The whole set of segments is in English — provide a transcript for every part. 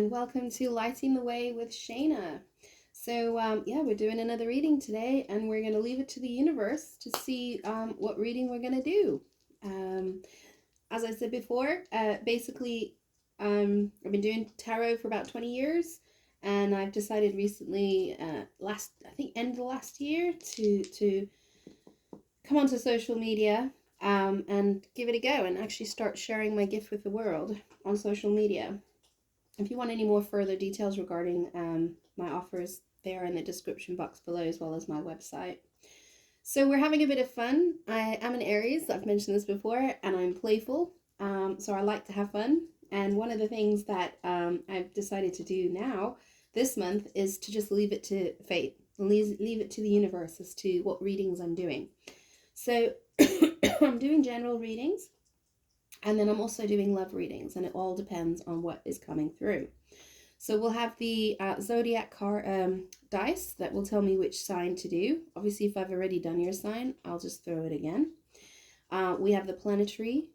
and welcome to Lighting the Way with Shaina. So, yeah, we're doing another reading today, and we're going to leave it to the universe to see what reading we're going to do. As I said before, basically, I've been doing tarot for about 20 years, and I've decided recently, I think end of the last year, to come onto social media and give it a go and actually start sharing my gift with the world on social media. If you want any more further details regarding my offers, they are in the description box below, as well as my website. So we're having a bit of fun. I am an Aries, I've mentioned this before, and I'm playful, so I like to have fun. And one of the things that I've decided to do now, this month, is to just leave it to fate, leave it to the universe as to what readings I'm doing. So I'm doing general readings, and then I'm also doing love readings, and it all depends on what is coming through. So we'll have the zodiac dice that will tell me which sign to do. Obviously, if I've already done your sign, I'll just throw it again. We have the planetary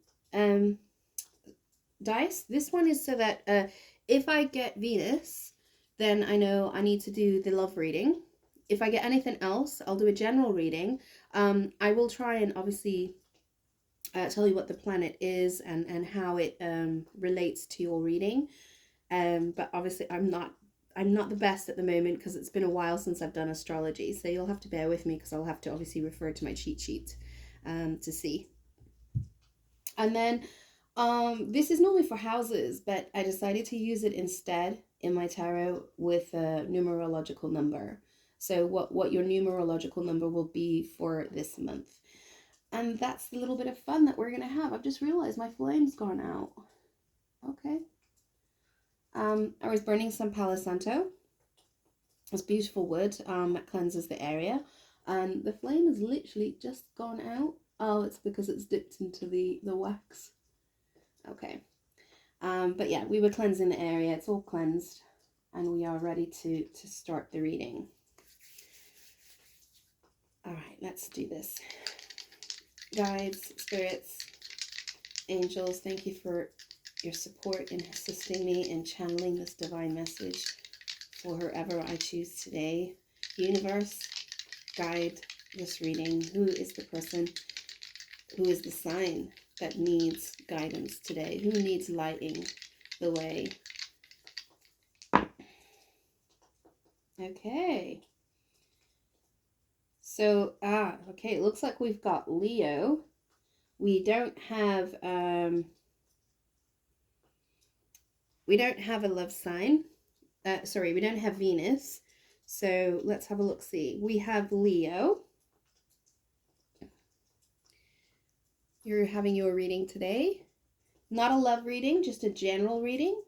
dice. This one is so that if I get Venus, then I know I need to do the love reading. If I get anything else, I'll do a general reading. I will try and obviously tell you what the planet is and how it relates to your reading. But obviously I'm not the best at the moment because it's been a while since I've done astrology. So you'll have to bear with me because I'll have to obviously refer to my cheat sheet to see. And then this is normally for houses, but I decided to use it instead in my tarot with a numerological number. So what your numerological number will be for this month. And that's the little bit of fun that we're going to have. I've just realized my flame's gone out. Okay. I was burning some Palo Santo. It's beautiful wood that cleanses the area. And the flame has literally just gone out. Oh, it's because it's dipped into the wax. Okay. But yeah, we were cleansing the area. It's all cleansed. And we are ready to start the reading. All right, let's do this. Guides, spirits, angels, thank you for your support in assisting me in channeling this divine message for whoever I choose today. Universe, guide this reading. Who is the person, who is the sign that needs guidance today? Who needs lighting the way? Okay. So, okay, it looks like we've got Leo. We don't have a love sign. Sorry, we don't have Venus. So let's have a look-see. We have Leo. You're having your reading today. Not a love reading, just a general reading.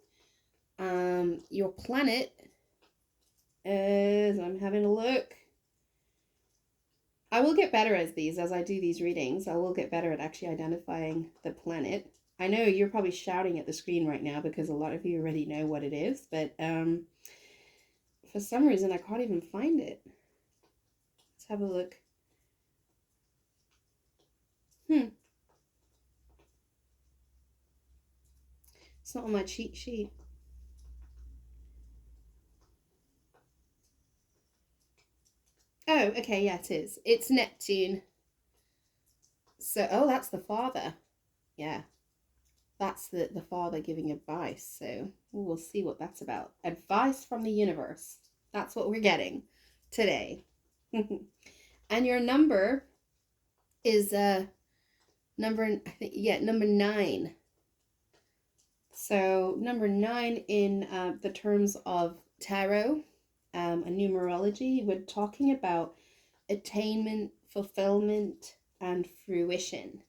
Your planet is, I'm having a look. I will get better as I do these readings. I will get better at actually identifying the planet. I know you're probably shouting at the screen right now because a lot of you already know what it is, but for some reason I can't even find it. Let's have a look. It's not on my cheat sheet. Oh, okay, yeah, it is. It's Neptune. So, oh, that's the father. Yeah. That's the father giving advice. So we'll see what that's about. Advice from the universe. That's what we're getting today. And your number is number 9. So number 9 in the terms of tarot and numerology, we're talking about attainment, fulfillment, and fruition.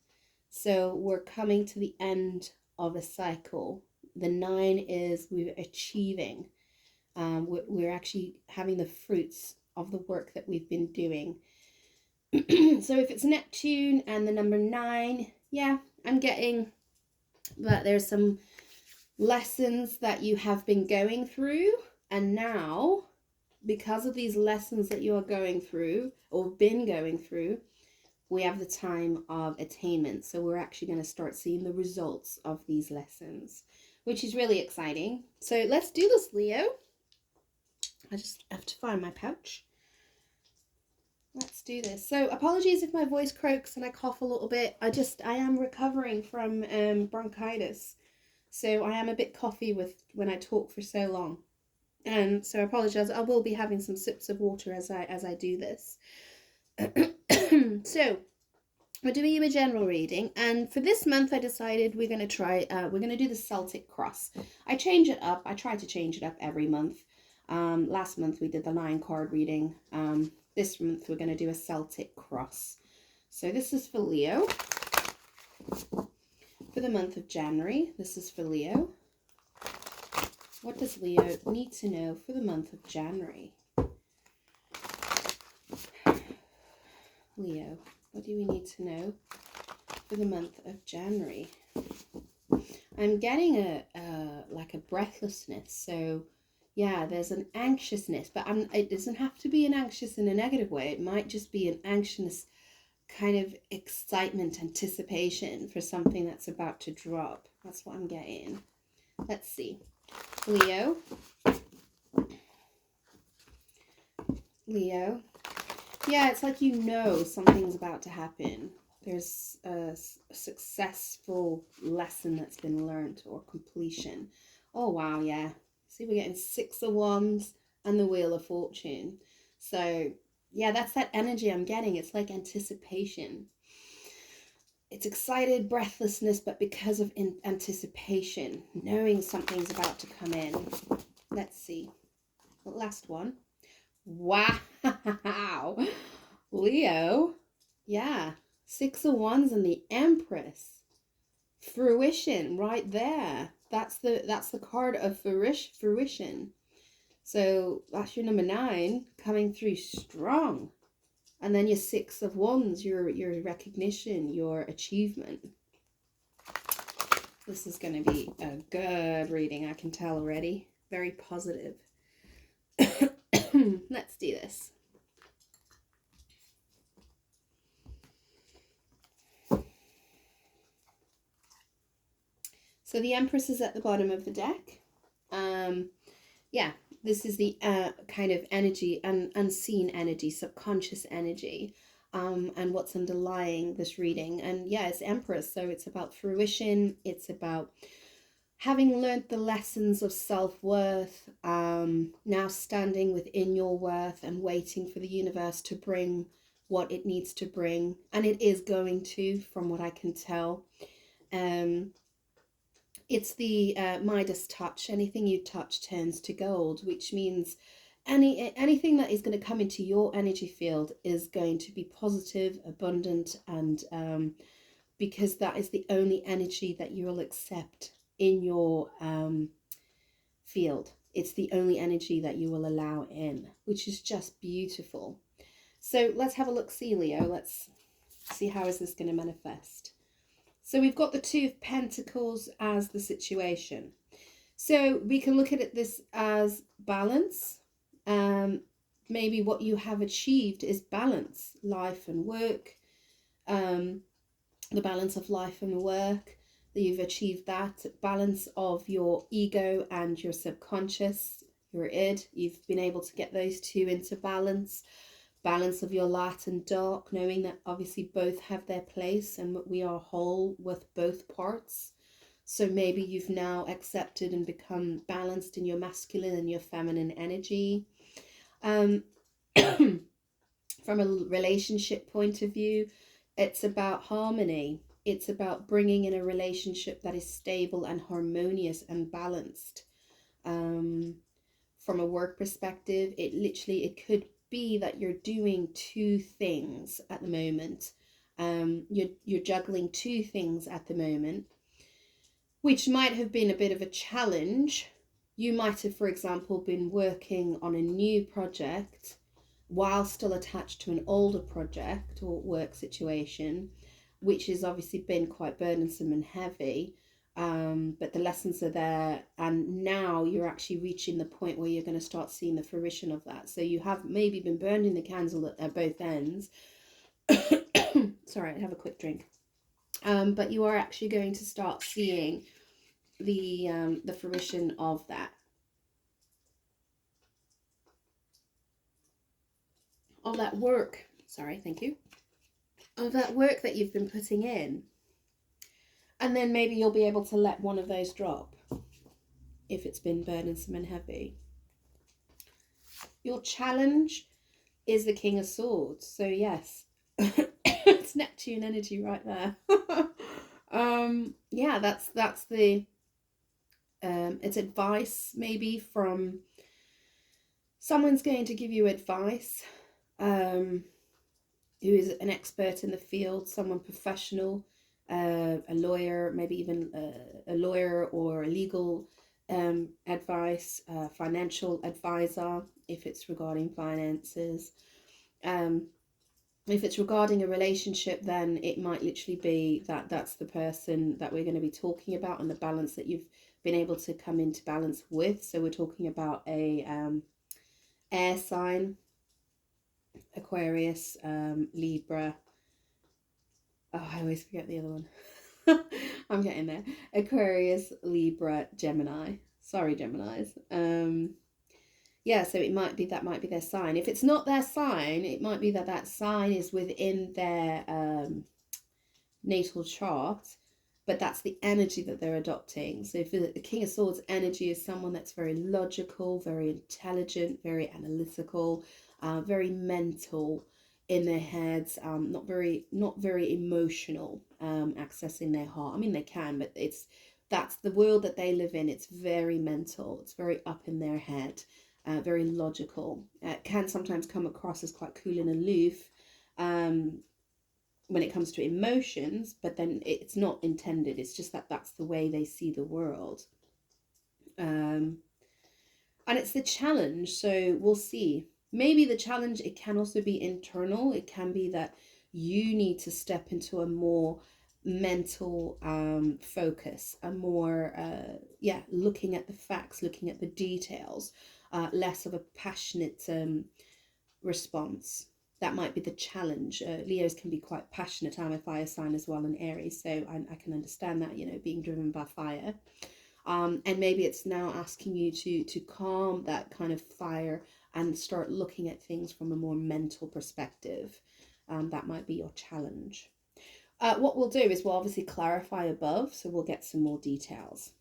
So we're coming to the end of a cycle. The 9 is we're achieving. We're actually having the fruits of the work that we've been doing. So if it's Neptune and the number 9, yeah, I'm getting that there's some lessons that you have been going through, and now because of these lessons that you are going through or been going through, we have the time of attainment. So we're actually going to start seeing the results of these lessons, which is really exciting. So let's do this, Leo. I just have to find my pouch. Let's do this. So apologies if my voice croaks and I cough a little bit. I am recovering from bronchitis. So I am a bit coughy when I talk for so long. And so I apologize. I will be having some sips of water as I do this. So we're doing a general reading, and for this month I decided we're going to do the Celtic Cross. I change it up. I try to change it up every month. Last month we did the 9 card reading. This month we're going to do a Celtic Cross. So this is for Leo. For the month of January, this is for Leo. What does Leo need to know for the month of January? Leo, what do we need to know for the month of January? I'm getting like a breathlessness. So yeah, there's an anxiousness, but it doesn't have to be an anxious in a negative way. It might just be an anxious kind of excitement, anticipation for something that's about to drop. That's what I'm getting. Let's see. Leo. Leo. Yeah, it's like you know something's about to happen. There's a successful lesson that's been learned or completion. Oh, wow, yeah. See, we're getting 6 of Wands and the Wheel of Fortune. So, yeah, that's that energy I'm getting. It's like anticipation. It's excited breathlessness, but because of anticipation, knowing something's about to come in. Let's see. The last one. Wow. Leo. Yeah. 6 of Wands and the Empress. Fruition right there. That's the card of fruition. So that's your number 9 coming through strong. And then your 6 of Wands, your recognition, your achievement. This is going to be a good reading, I can tell already. Very positive. Let's do this. So the Empress is at the bottom of the deck. Yeah, this is the kind of energy, unseen energy, subconscious energy, and what's underlying this reading. And yeah, it's Empress, so it's about fruition. It's about having learned the lessons of self-worth, now standing within your worth and waiting for the universe to bring what it needs to bring. And it is going to, from what I can tell. It's the Midas touch. Anything you touch turns to gold, which means anything that is going to come into your energy field is going to be positive, abundant, and because that is the only energy that you will accept in your field. It's the only energy that you will allow in, which is just beautiful. So let's have a look, see, Leo. Let's see how is this going to manifest. So we've got the 2 of Pentacles as the situation. So we can look at this as balance. Maybe what you have achieved is balance, life and work. The balance of life and work. You've achieved that. Balance of your ego and your subconscious, your id. You've been able to get those 2 into balance. Balance of your light and dark, knowing that obviously both have their place and we are whole with both parts. So maybe you've now accepted and become balanced in your masculine and your feminine energy. From a relationship point of view, it's about harmony. It's about bringing in a relationship that is stable and harmonious and balanced. From a work perspective, it could be that you're doing 2 things at the moment. You're juggling 2 things at the moment, which might have been a bit of a challenge. You might have, for example, been working on a new project while still attached to an older project or work situation, which has obviously been quite burdensome and heavy. But the lessons are there, and now you're actually reaching the point where you're going to start seeing the fruition of that. So you have maybe been burning the candle at both ends, sorry, I have a quick drink. But you are actually going to start seeing the fruition of that. Of that work. Sorry, thank you. Of that work that you've been putting in. And then maybe you'll be able to let one of those drop if it's been burdensome and heavy. Your challenge is the King of Swords. So yes, it's Neptune energy right there. Yeah, that's the it's advice maybe from someone's going to give you advice, who is an expert in the field, someone professional, a lawyer, maybe even a lawyer or a legal advice, financial advisor if it's regarding finances. If it's regarding a relationship, then it might literally be that that's the person that we're going to be talking about and the balance that you've been able to come into balance with. So we're talking about a air sign, Aquarius, Libra. Oh, I always forget the other one. I'm getting there. Aquarius, Libra, Gemini. Sorry, Geminis. Yeah, so it might be that might be their sign. If it's not their sign, it might be that that sign is within their natal chart, but that's the energy that they're adopting. So if the King of Swords energy is someone that's very logical, very intelligent, very analytical, very mental in their heads, not very emotional, accessing their heart. I mean, they can, but that's the world that they live in. It's very mental. It's very up in their head. Very logical. Can sometimes come across as quite cool and aloof when it comes to emotions, but then it's not intended. It's just that that's the way they see the world. And it's the challenge. So we'll see. Maybe the challenge, it can also be internal. It can be that you need to step into a more mental focus, a more looking at the facts, looking at the details, less of a passionate response. That might be the challenge. Leos can be quite passionate. I'm a fire sign as well, in Aries, so I can understand that, you know, being driven by fire. And maybe it's now asking you to calm that kind of fire and start looking at things from a more mental perspective. That might be your challenge. What we'll do is we'll obviously clarify above, so we'll get some more details.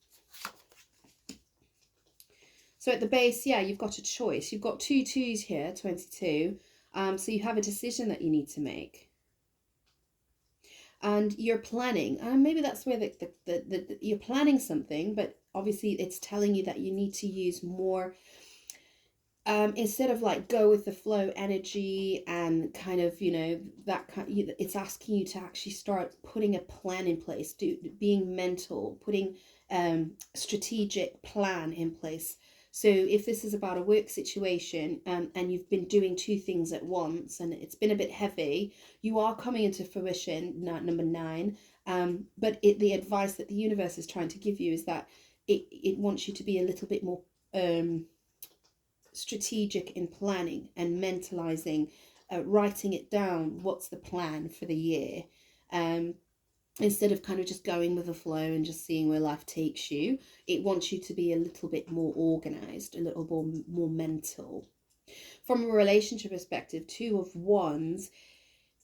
So at the base, yeah, you've got a choice. You've got 2 2s here, 22. So you have a decision that you need to make. And you're planning. Maybe that's where you're planning something, but obviously it's telling you that you need to use more, instead of like go with the flow energy and kind of, you know, that kind, it's asking you to actually start putting a plan in place, being mental, putting strategic plan in place. So if this is about a work situation, and you've been doing 2 things at once and it's been a bit heavy, you are coming into fruition, number 9. But the advice that the universe is trying to give you is that it wants you to be a little bit more strategic in planning and mentalizing, writing it down. What's the plan for the year? Instead of kind of just going with the flow and just seeing where life takes you, it wants you to be a little bit more organized, a little more mental. From a relationship perspective, 2 of Wands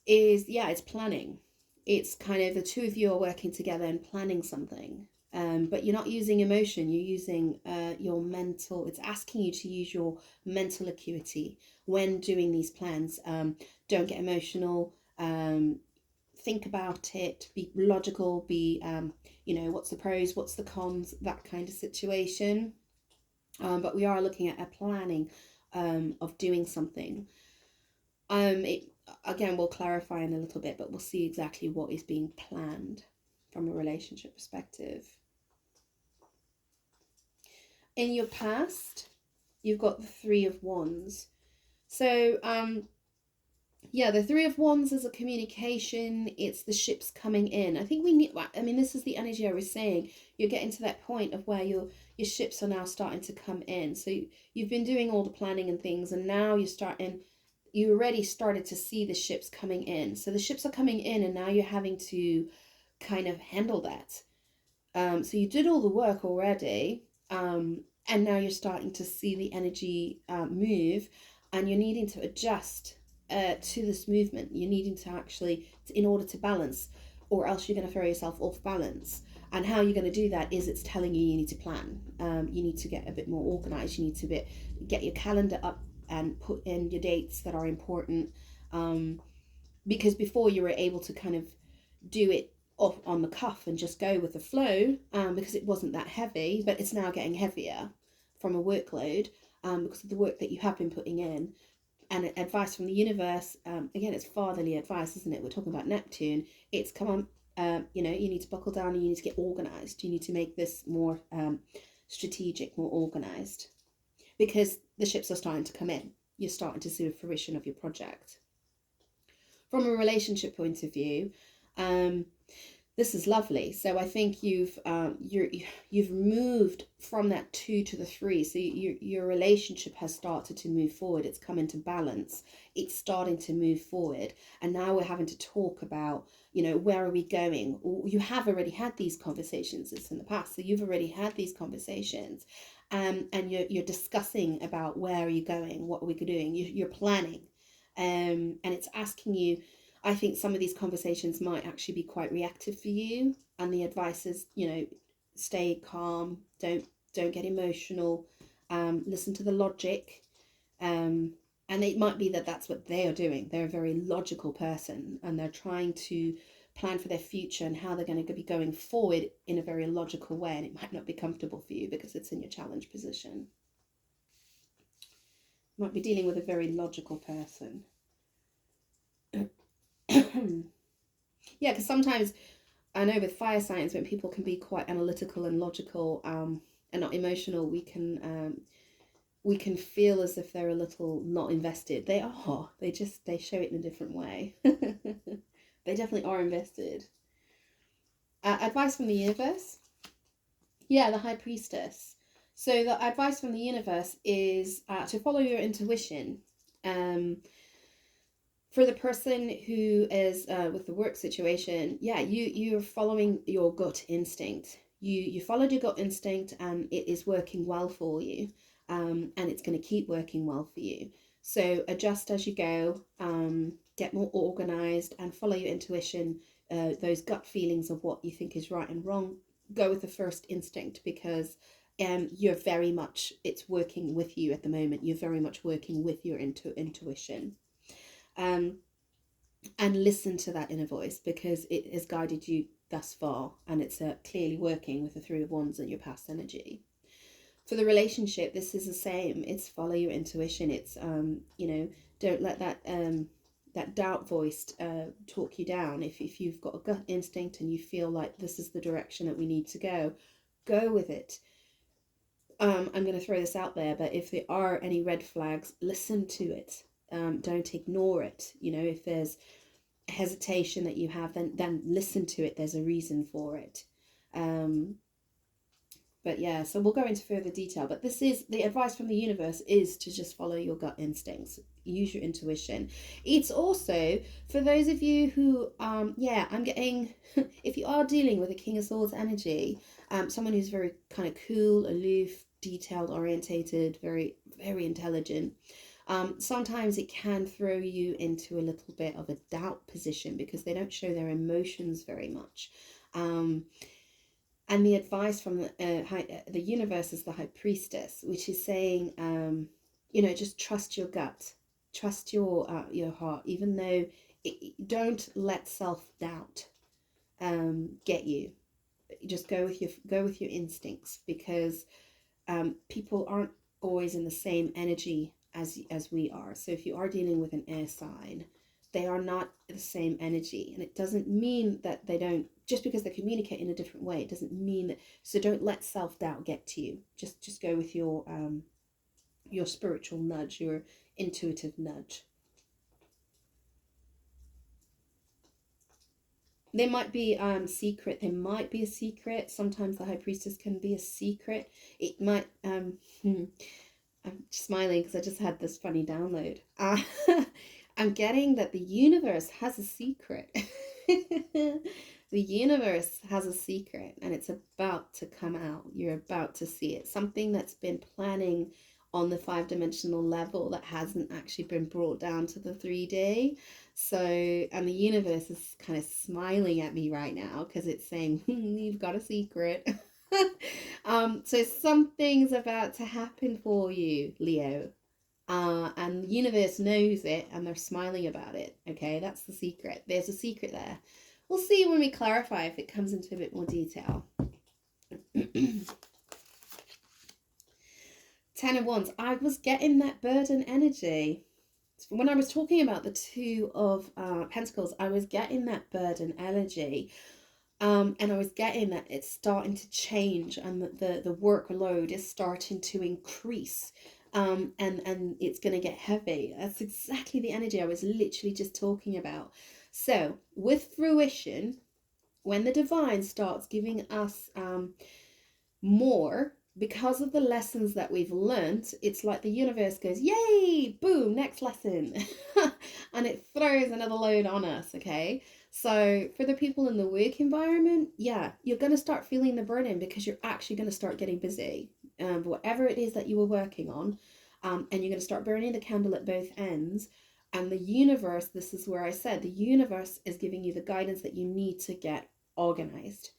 is, yeah, it's planning. It's kind of the 2 of you are working together and planning something. But you're not using emotion, you're using your mental. It's asking you to use your mental acuity when doing these plans. Don't get emotional. Think about it, be logical, be, you know, what's the pros, what's the cons, that kind of situation. But we are looking at a planning of doing something. Again, we'll clarify in a little bit, but we'll see exactly what is being planned from a relationship perspective. In your past, you've got the 3 of Wands. So, yeah, the 3 of Wands is a communication. It's the ships coming in. I think we need, I mean, this is the energy I was saying. You're getting to that point of where your ships are now starting to come in. So you've been doing all the planning and things, and now you're starting, you already started to see the ships coming in. So the ships are coming in, and now you're having to kind of handle that. So you did all the work already, and now you're starting to see the energy move, and you're needing to adjust to this movement. You're needing to actually, in order to balance, or else you're going to throw yourself off balance. And how you're going to do that is it's telling you need to plan. You need to get a bit more organized. You need to get your calendar up and put in your dates that are important. Because before you were able to kind of do it off on the cuff and just go with the flow, because it wasn't that heavy, but it's now getting heavier from a workload, because of the work that you have been putting in. And advice from the universe, again, it's fatherly advice, isn't it? We're talking about Neptune. It's, come on, you need to buckle down, and you need to get organized. You need to make this more strategic, more organized, because the ships are starting to come in. You're starting to see the fruition of your project. From a relationship point of view, this is lovely. So I think you've moved from that 2 to the 3. So your relationship has started to move forward. It's come into balance. It's starting to move forward. And now we're having to talk about, where are we going? You have already had these conversations. It's in the past. So you've already had these conversations. And you're discussing about where are you going? What are we doing? You're planning. And it's asking you, I think some of these conversations might actually be quite reactive for you, and the advice is, stay calm, don't get emotional, listen to the logic, and it might be that that's what they are doing. They're a very logical person, and they're trying to plan for their future and how they're going to be going forward in a very logical way, and it might not be comfortable for you because it's in your challenge position. You might be dealing with a very logical person. Yeah, because sometimes I know with fire signs, when people can be quite analytical and logical, and not emotional, we can feel as if they're a little not invested. They are. They show it in a different way. They definitely are invested. Advice from the universe. Yeah, the High Priestess. So the advice from the universe is to follow your intuition. For the person who is with the work situation, yeah, you're following your gut instinct. You followed your gut instinct, and it is working well for you, and it's going to keep working well for you. So adjust as you go, get more organized, and follow your intuition, those gut feelings of what you think is right and wrong. Go with the first instinct, because you're very much, it's working with you at the moment. You're very much working with your intuition. And listen to that inner voice, because it has guided you thus far, and it's clearly working with the 3 of Wands and your past energy. For the relationship, this is the same. It's follow your intuition. It's don't let that doubt voice talk you down. If you've got a gut instinct and you feel like this is the direction that we need to go with it. I'm going to throw this out there, but if there are any red flags, listen to it. Don't ignore it. If there's hesitation that you have, then listen to it. There's a reason for it. But yeah, so we'll go into further detail, but this is the advice from the universe, is to just follow your gut instincts, use your intuition. It's also for those of you who I'm getting if you are dealing with a King of Swords energy, someone who's very kind of cool, aloof, detailed orientated, very, very intelligent, sometimes it can throw you into a little bit of a doubt position, because they don't show their emotions very much. And the advice from the universe is the High Priestess, which is saying, just trust your gut, trust your heart, even though don't let self-doubt get you. Just go with your instincts, because people aren't always in the same energy as we are. So if you are dealing with an air sign, they are not the same energy, and it doesn't mean that they don't, just because they communicate in a different way, it doesn't mean that. So don't let self-doubt get to you. Just go with your spiritual nudge, your intuitive nudge. There might be secret. There might be a secret. Sometimes the High Priestess can be a secret. It might I'm smiling because I just had this funny download. I'm getting that the universe has a secret. The universe has a secret and it's about to come out. You're about to see it. Something that's been planning on the 5-dimensional level that hasn't actually been brought down to the 3D. So, and the universe is kind of smiling at me right now because it's saying, you've got a secret. So something's about to happen for you, Leo. And the universe knows it and they're smiling about it. Okay, that's the secret. There's a secret there. We'll see when we clarify if it comes into a bit more detail. 10 of Wands. I was getting that burden energy. When I was talking about the 2 of Pentacles, I was getting that burden energy. And I was getting that it's starting to change and the workload is starting to increase. And it's going to get heavy. That's exactly the energy I was literally just talking about. So with fruition, when the divine starts giving us more, because of the lessons that we've learnt, it's like the universe goes, yay, boom, next lesson. And it throws another load on us, okay? So for the people in the work environment, yeah, you're going to start feeling the burden because you're actually going to start getting busy. Whatever it is that you were working on, and you're going to start burning the candle at both ends. And the universe, this is where I said, the universe is giving you the guidance that you need to get organized.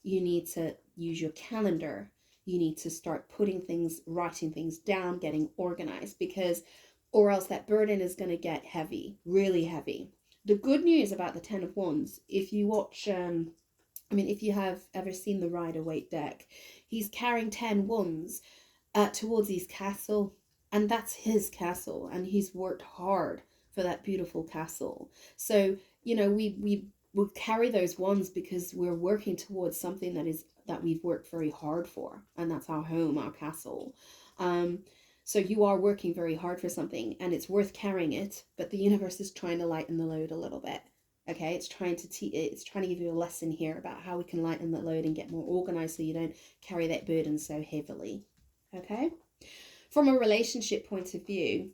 You need to use your calendar. You need to start putting things, writing things down, getting organized, because or else that burden is going to get heavy, really heavy. The good news about the 10 of Wands, if you watch, if you have ever seen the Rider-Waite deck, he's carrying 10 Wands towards his castle, and that's his castle, and he's worked hard for that beautiful castle. So, we carry those wands because we're working towards something that we've worked very hard for, and that's our home, our castle. So you are working very hard for something and it's worth carrying it, but the universe is trying to lighten the load a little bit. Okay, it's trying to give you a lesson here about how we can lighten the load and get more organized so you don't carry that burden so heavily. Okay, from a relationship point of view,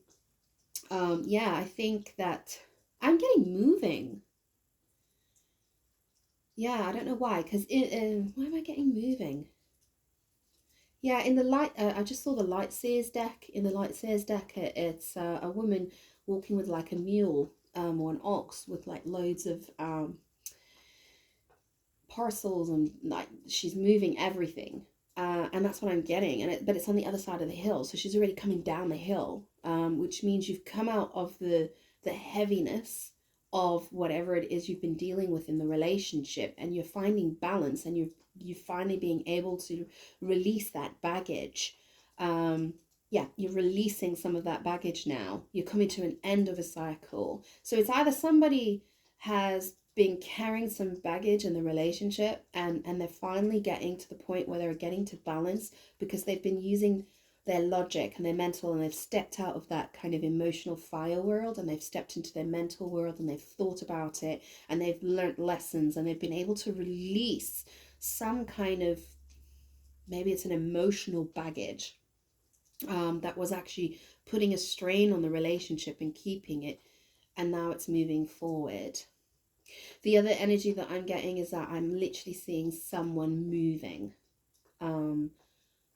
I think that I'm getting moving. Yeah, I don't know why, because why am I getting moving? Yeah, in the light, I just saw the Lightseers deck. In the Lightseers deck, it's a woman walking with like a mule or an ox with like loads of parcels, and like she's moving everything. And that's what I'm getting. But it's on the other side of the hill, so she's already coming down the hill, which means you've come out of the heaviness of whatever it is you've been dealing with in the relationship, and you're finding balance, and you're finally being able to release that baggage. You're releasing some of that baggage now. You're coming to an end of a cycle. So it's either somebody has been carrying some baggage in the relationship, and they're finally getting to the point where they're getting to balance because they've been using their logic and their mental, and they've stepped out of that kind of emotional fire world and they've stepped into their mental world, and they've thought about it and they've learnt lessons, and they've been able to release some kind of, maybe it's an emotional baggage that was actually putting a strain on the relationship and keeping it, and now it's moving forward. The other energy that I'm getting is that I'm literally seeing someone moving,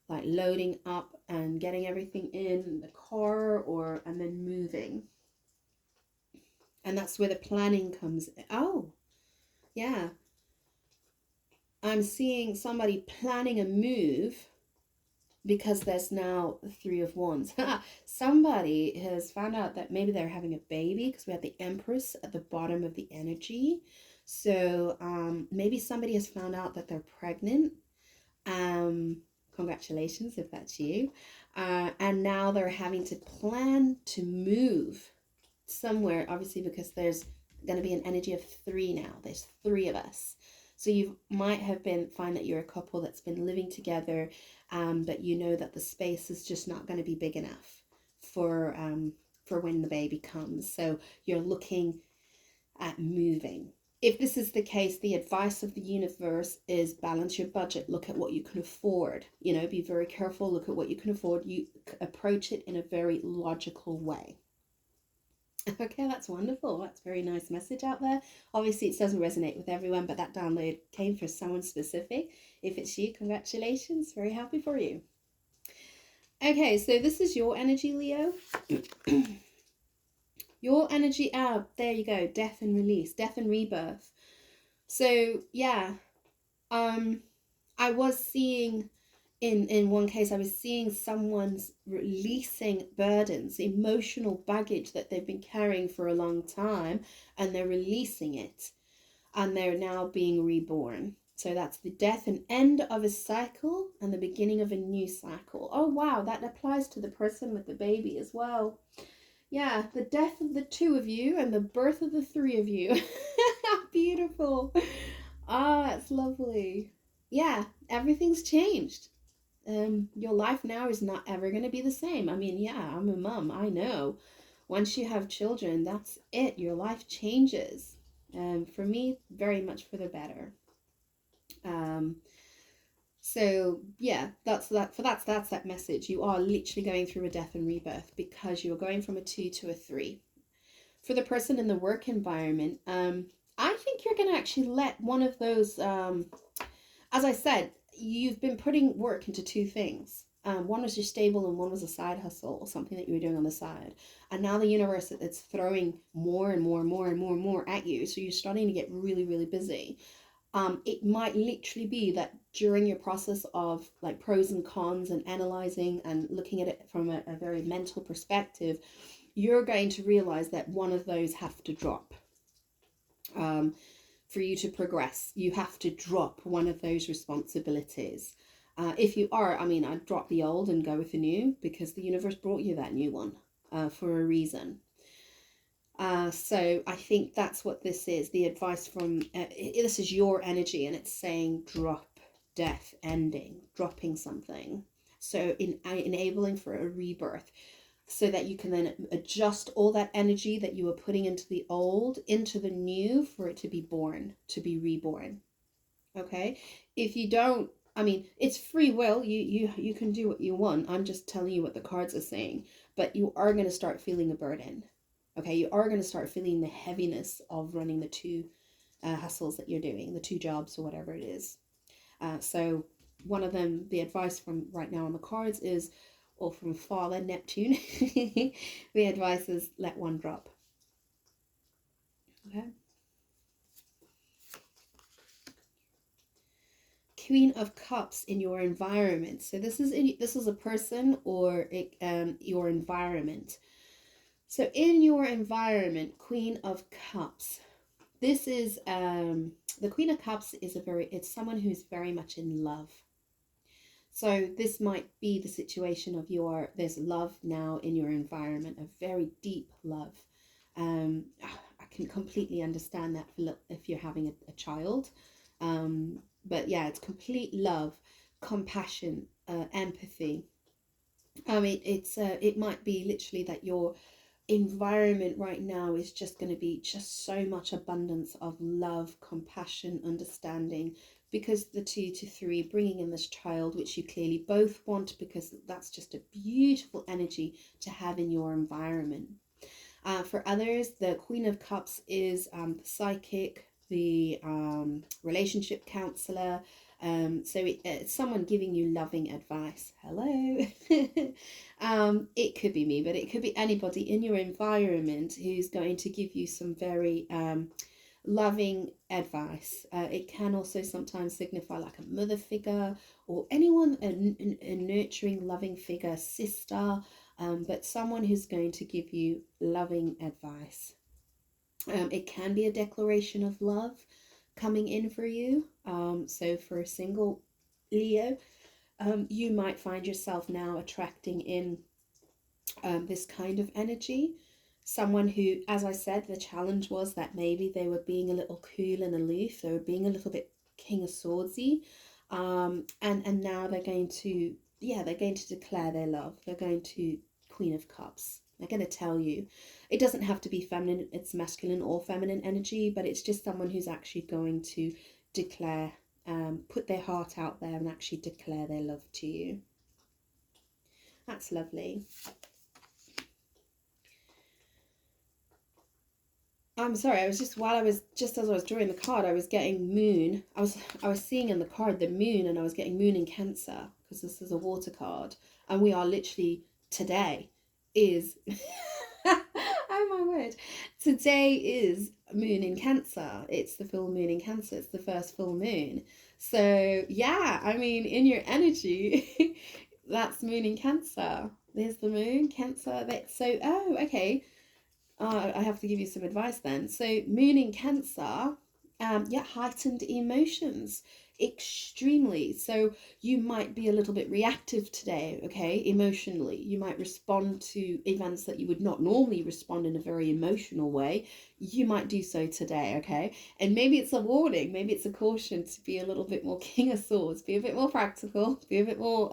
like loading up and getting everything in the car, and then moving. And that's where the planning comes in. Oh, yeah. I'm seeing somebody planning a move because there's now 3 of Wands. Somebody has found out that maybe they're having a baby, because we had the Empress at the bottom of the energy. So maybe somebody has found out that they're pregnant. Congratulations if that's you. And now they're having to plan to move somewhere, obviously, because there's going to be an energy of 3 now. There's 3 of us. So you might have find that you're a couple that's been living together, but you know that the space is just not going to be big enough for when the baby comes. So you're looking at moving. if this is the case, the advice of the universe is balance your budget. Look at what you can afford. You know, be very careful. Look at what you can afford. You approach it in a very logical way. Okay, that's wonderful. That's a very nice message out there. Obviously, it doesn't resonate with everyone, but that download came for someone specific. If it's you, congratulations. Very happy for you. Okay, so this is your energy, Leo. Your energy out. There you go. Death and release, death and rebirth. So yeah, I was seeing in one case, I was seeing someone's releasing burdens, emotional baggage that they've been carrying for a long time, and they're releasing it, and they're now being reborn. So that's the death and end of a cycle and the beginning of a new cycle. Oh wow, that applies to the person with the baby as well. Yeah, the death of the two of you and the birth of the three of you. Beautiful. Ah, it's lovely. Yeah, everything's changed. Your life now is not ever going to be the same. I mean, yeah, I'm a mom. I know. Once you have children, that's it. Your life changes. For me, very much for the better. Um, so yeah, that's that message. You are literally going through a death and rebirth because you're going from a 2 to a 3. For the person in the work environment, I think you're going to actually let one of those, as I said, you've been putting work into two things. One was your stable and one was a side hustle or something that you were doing on the side. And now the universe, it's throwing more and more and more and more and more at you. So you're starting to get really, really busy. It might literally be that during your process of like pros and cons and analyzing and looking at it from a very mental perspective, you're going to realize that one of those have to drop. For you to progress, you have to drop one of those responsibilities. If you are, I mean, I'd drop the old and go with the new because the universe brought you that new one for a reason. So I think that's what this is. The advice from, this is your energy and it's saying drop, death, ending, dropping something. So enabling for a rebirth so that you can then adjust all that energy that you were putting into the old, into the new for it to be born, to be reborn. Okay? If you don't, I mean, it's free will. You can do what you want. I'm just telling you what the cards are saying. But you are going to start feeling a burden. Okay, you are going to start feeling the heaviness of running the two hustles that you're doing, the two jobs or whatever it is. So one of them, the advice from right now on the cards is, or from Father Neptune, the advice is let one drop. Okay. Queen of Cups in your environment. So this is a person or your environment. So in your environment, Queen of Cups. This is the Queen of Cups is it's someone who's very much in love. So this might be the situation of there's love now in your environment, a very deep love. I can completely understand that if you're having a child. But yeah, it's complete love, compassion, empathy. It might be literally that your environment right now is just going to be just so much abundance of love, compassion, understanding, because the 2 to 3 bringing in this child, which you clearly both want, because that's just a beautiful energy to have in your environment. For others, the Queen of Cups is the psychic, the relationship counselor. So it's someone giving you loving advice. Hello. It could be me, but it could be anybody in your environment who's going to give you some very loving advice. It can also sometimes signify like a mother figure or anyone, a nurturing, loving figure, sister, but someone who's going to give you loving advice. It can be a declaration of love coming in for you. So for a single Leo, you might find yourself now attracting in this kind of energy. Someone who, as I said, the challenge was that maybe they were being a little cool and aloof. They were being a little bit King of Swordsy. And now they're going to declare their love. They're going to Queen of Cups. They're going to tell you. It doesn't have to be feminine, it's masculine or feminine energy, but it's just someone who's actually going to declare, put their heart out there and actually declare their love to you. That's lovely. I'm sorry, I was just, as I was drawing the card, I was getting moon. I was seeing in the card the moon, and I was getting moon in Cancer, because this is a water card. And we are literally, today is, oh my word, today is moon in Cancer. It's the full moon in Cancer. It's the first full moon. So yeah, I mean, in your energy, that's moon in Cancer. There's the moon, Cancer. So, oh, okay. I have to give you some advice then. So moon in Cancer, yeah, heightened emotions, extremely. So you might be a little bit reactive today, okay, emotionally. You might respond to events that you would not normally respond in a very emotional way. You might do so today, okay? And maybe it's a warning, maybe it's a caution to be a little bit more King of Swords, be a bit more practical, be a bit more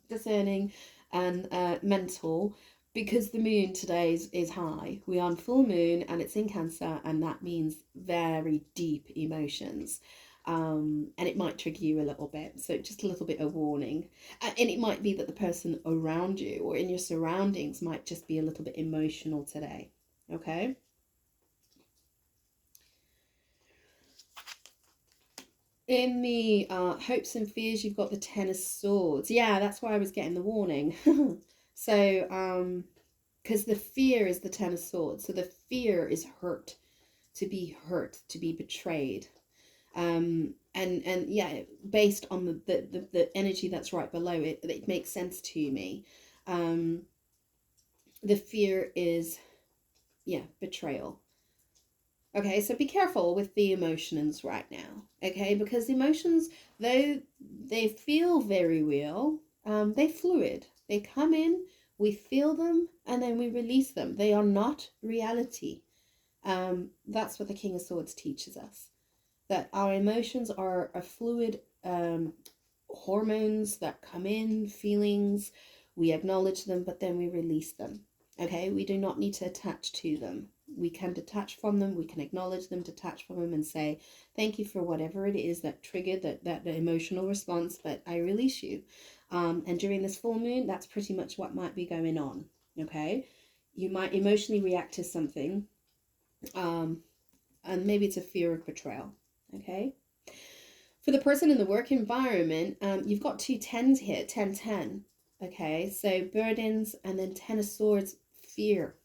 discerning and mental, because the moon today is high. We are on full moon and it's in Cancer, and that means very deep emotions. And it might trigger you a little bit. So just a little bit of warning. And it might be that the person around you or in your surroundings might just be a little bit emotional today. Okay? In the hopes and fears, you've got the Ten of Swords. Yeah, that's why I was getting the warning. So, because the fear is the Ten of Swords. So the fear is hurt, to be betrayed. And yeah, based on the energy that's right below it, it makes sense to me. The fear is, yeah, betrayal. Okay, so be careful with the emotions right now, okay? Because emotions, though they feel very real, they're fluid. They come in, we feel them, and then we release them. They are not reality. That's what the King of Swords teaches us. That our emotions are fluid hormones that come in, feelings. We acknowledge them, but then we release them. Okay, we do not need to attach to them. We can detach from them, we can acknowledge them, detach from them, and say, thank you for whatever it is that triggered that emotional response, but I release you. And during this full moon, that's pretty much what might be going on. Okay, you might emotionally react to something, and maybe it's a fear of betrayal. Okay, for the person in the work environment, you've got two tens here, 10-10. Okay, so burdens, and then Ten of Swords, fear.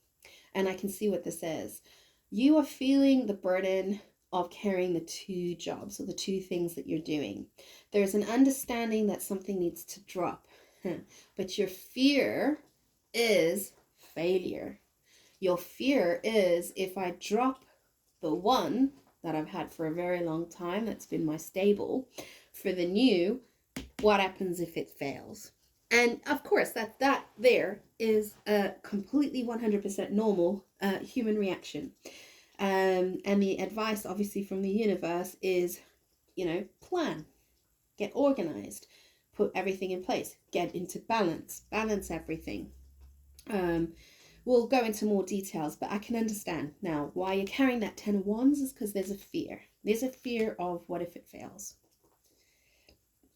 And I can see what this is. You are feeling the burden of carrying the two jobs, or the two things that you're doing. There's an understanding that something needs to drop, but your fear is failure. Your fear is, if I drop the one that I've had for a very long time, that's been my stable, for the new, what happens if it fails? And of course, that there is a completely 100% normal human reaction. And the advice, obviously, from the universe is, plan, get organized, put everything in place, get into balance everything. We'll go into more details, but I can understand now why you're carrying that Ten of Wands is because there's a fear. There's a fear of what if it fails.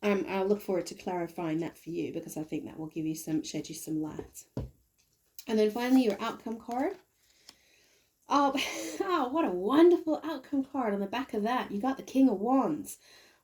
I'll look forward to clarifying that for you, because I think that will shed you some light. And then finally, your outcome card. Oh, what a wonderful outcome card. On the back of that, you got the King of Wands.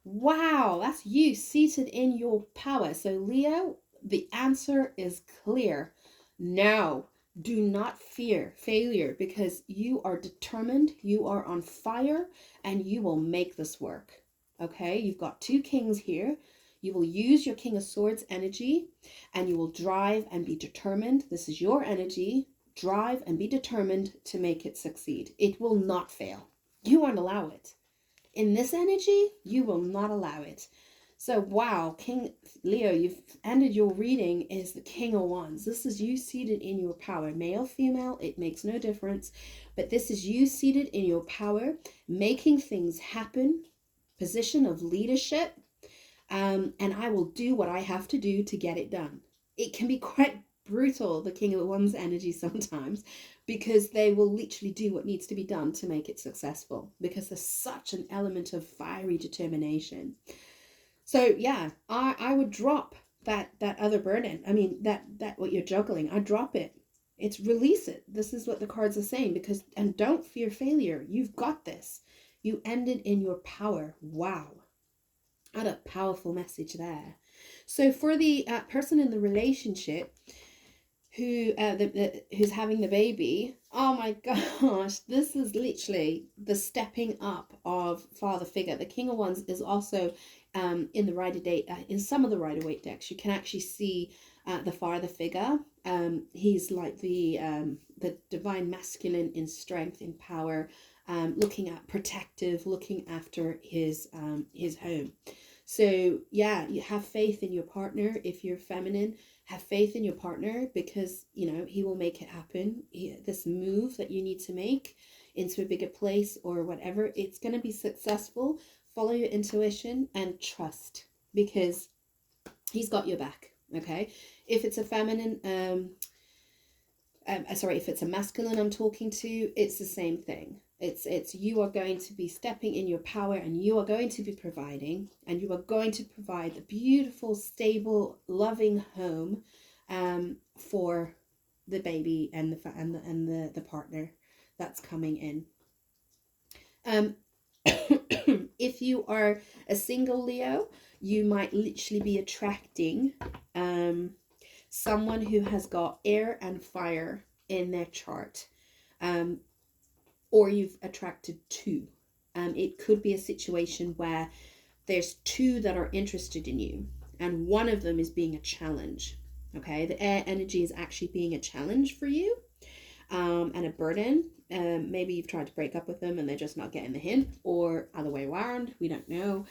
Wow, that's you seated in your power. So Leo, the answer is clear. No, do not fear failure, because you are determined, you are on fire, and you will make this work. Okay, you've got two kings here. You will use your King of Swords energy, and you will drive and be determined. This is your energy. Drive and be determined to make it succeed. It will not fail. You won't allow it. In this energy, you will not allow it. So, wow, King Leo, you've ended your reading is the King of Wands. This is you seated in your power. Male, female, it makes no difference. But this is you seated in your power, making things happen, position of leadership. And I will do what I have to do to get it done. It can be quite brutal, the King of Wands energy sometimes, because they will literally do what needs to be done to make it successful, because there's such an element of fiery determination. So yeah, I would drop that other burden. I mean, that what you're juggling, I drop it. It's release it. This is what the cards are saying, because, and don't fear failure. You've got this. You ended in your power. Wow. What a powerful message there. So for the person in the relationship who who's having the baby, oh my gosh, this is literally the stepping up of father figure. The King of Wands is also in the Rider Waite, in some of the Rider Waite decks, you can actually see the father figure. He's like the divine masculine in strength, in power, looking at protective, looking after his home. So yeah, you have faith in your partner. If you're feminine, have faith in your partner, because you know he will make it happen. This move that you need to make into a bigger place or whatever, it's going to be successful. Follow your intuition and trust, because he's got your back. Okay, if it's a feminine sorry, if it's a masculine I'm talking to, it's the same thing. It's you are going to be stepping in your power, and you are going to be providing, and you are going to provide a beautiful, stable, loving home for the baby and the partner that's coming in. If you are a single Leo, you might literally be attracting someone who has got air and fire in their chart, or you've attracted two. It could be a situation where there's two that are interested in you, and one of them is being a challenge. Okay, the air energy is actually being a challenge for you, and a burden. Maybe you've tried to break up with them and they're just not getting the hint, or other way around, we don't know.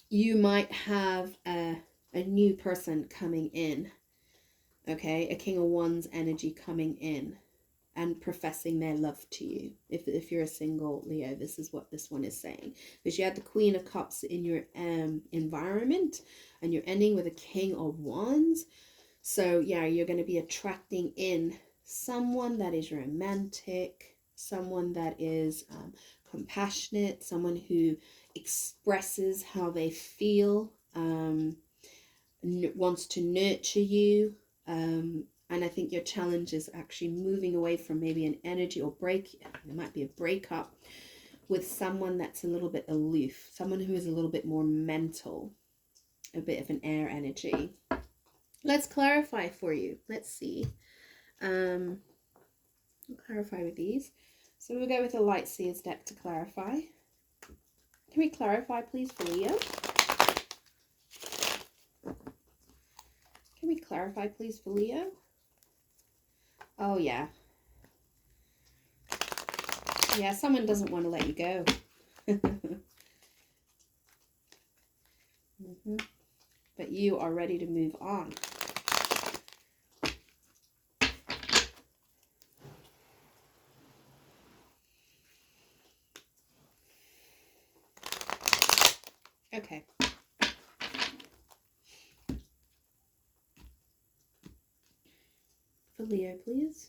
You might have a new person coming in. Okay, a King of Wands energy coming in and professing their love to you. If you're a single Leo, this is what this one is saying. Because you had the Queen of Cups in your environment, and you're ending with a King of Wands. So yeah, you're going to be attracting in someone that is romantic, someone that is compassionate, someone who expresses how they feel, wants to nurture you. And I think your challenge is actually moving away from maybe an energy or there might be a breakup with someone that's a little bit aloof, someone who is a little bit more mental, a bit of an air energy. Let's clarify for you. Let's see. I'll clarify with these. So we'll go with the Light Seers deck to clarify. Can we clarify, please, for Leo? Can we clarify, please, for Leo? Oh, yeah. Yeah, someone doesn't want to let you go. But you are ready to move on. Okay. For Leo, please.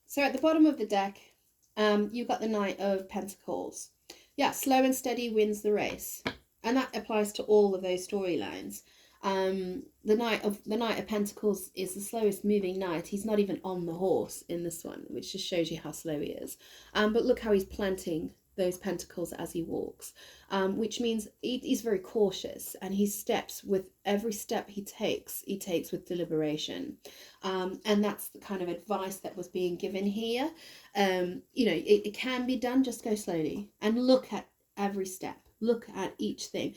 So at the bottom of the deck, you've got the Knight of Pentacles. Yeah, slow and steady wins the race. And that applies to all of those storylines. The Knight of Pentacles is the slowest moving knight. He's not even on the horse in this one, which just shows you how slow he is. But look how he's planting those pentacles as he walks, which means he's very cautious, and he steps with every step he takes with deliberation. And that's the kind of advice that was being given here. You know, it can be done, just go slowly and look at every step, look at each thing.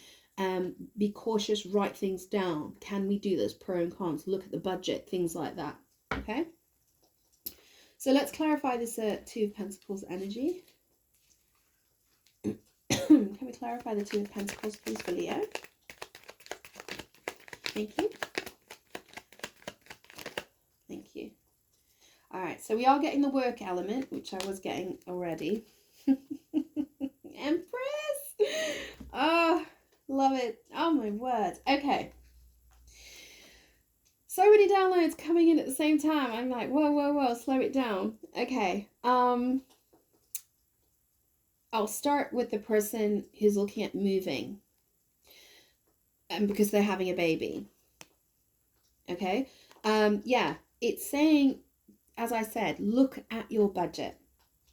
Be cautious, write things down. Can we do this? Pro and cons, look at the budget, things like that. Okay, so let's clarify this Two of Pentacles energy. Can we clarify the Two of Pentacles, please, for Leo? Thank you. Thank you. All right, so we are getting the work element, which I was getting already. Empress! Oh, love it. Oh, my word. Okay. So many downloads coming in at the same time. I'm like, whoa, whoa, whoa, slow it down. Okay. I'll start with the person who's looking at moving, because they're having a baby. Okay. Yeah, it's saying, as I said, look at your budget.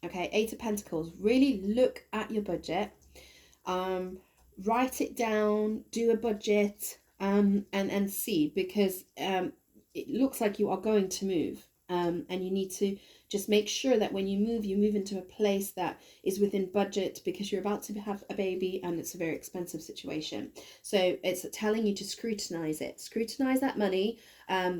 Okay, Eight of Pentacles. Really look at your budget. Write it down, do a budget, and see, because it looks like you are going to move, and you need to just make sure that when you move into a place that is within budget, because you're about to have a baby and it's a very expensive situation. So it's telling you to scrutinize it, scrutinize that money,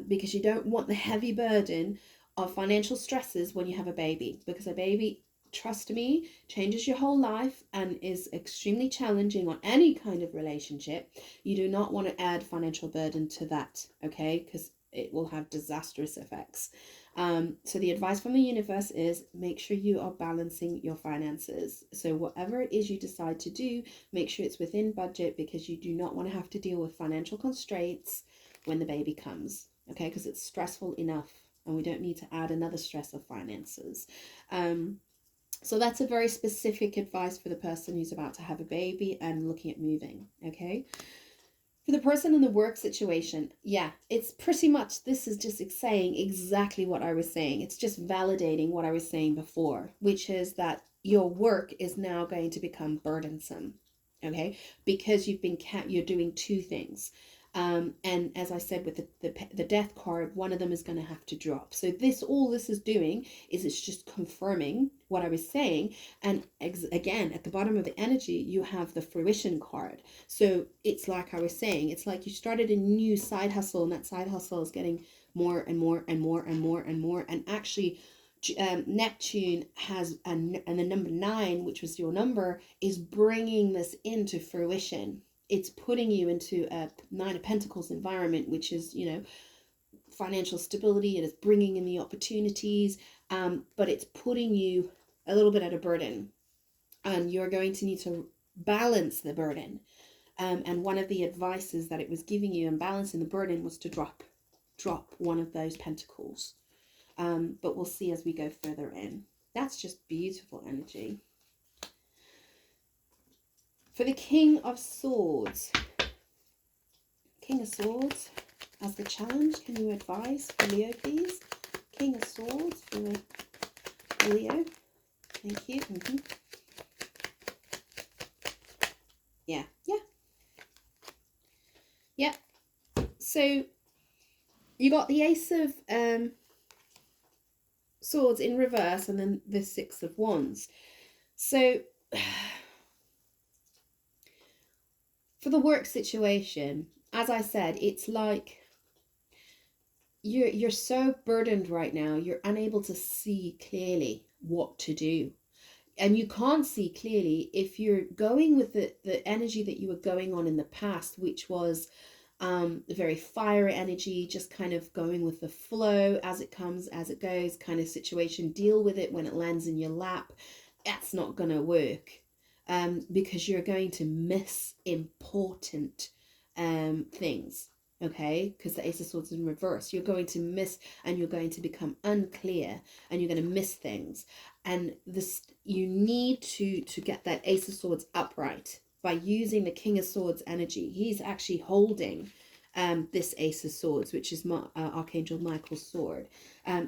because you don't want the heavy burden of financial stresses when you have a baby, because a baby, trust me, changes your whole life and is extremely challenging on any kind of relationship. You do not want to add financial burden to that, okay? Because it will have disastrous effects. So the advice from the universe is make sure you are balancing your finances. So whatever it is you decide to do, make sure it's within budget, because you do not want to have to deal with financial constraints when the baby comes, okay? Because it's stressful enough, and we don't need to add another stress of finances. So that's a very specific advice for the person who's about to have a baby and looking at moving, okay? For the person in the work situation, yeah, it's pretty much, this is just saying exactly what I was saying. It's just validating what I was saying before, which is that your work is now going to become burdensome, okay? Because you're doing two things. And as I said with the death card, one of them is going to have to drop. So all this is doing is it's just confirming what I was saying. And again, at the bottom of the energy, you have the fruition card. So it's like I was saying, it's like you started a new side hustle, and that side hustle is getting more and more and more and more and more. And actually, Neptune has, and the number 9, which was your number, is bringing this into fruition. It's putting you into a 9 of Pentacles environment, which is, financial stability. It is bringing in the opportunities, but it's putting you a little bit at a burden, and you're going to need to balance the burden. And one of the advices that it was giving you in balancing the burden was to drop one of those pentacles. But we'll see as we go further in. That's just beautiful energy. For the King of Swords. King of Swords, as the challenge, can you advise for Leo, please? King of Swords for Leo. Thank you. Yeah. So you got the Ace of Swords in reverse, and then the Six of Wands. So for the work situation, as I said, it's like you're so burdened right now, you're unable to see clearly what to do. And you can't see clearly if you're going with the energy that you were going on in the past, which was very fire energy, just kind of going with the flow as it comes, as it goes kind of situation. Deal with it when it lands in your lap. That's not going to work, because you're going to miss important things. Okay, because the Ace of Swords in reverse, you're going to miss, and you're going to become unclear, and you're going to miss things. And this, you need to get that Ace of Swords upright by using the King of Swords energy. He's actually holding this Ace of Swords, which is Archangel Michael's sword.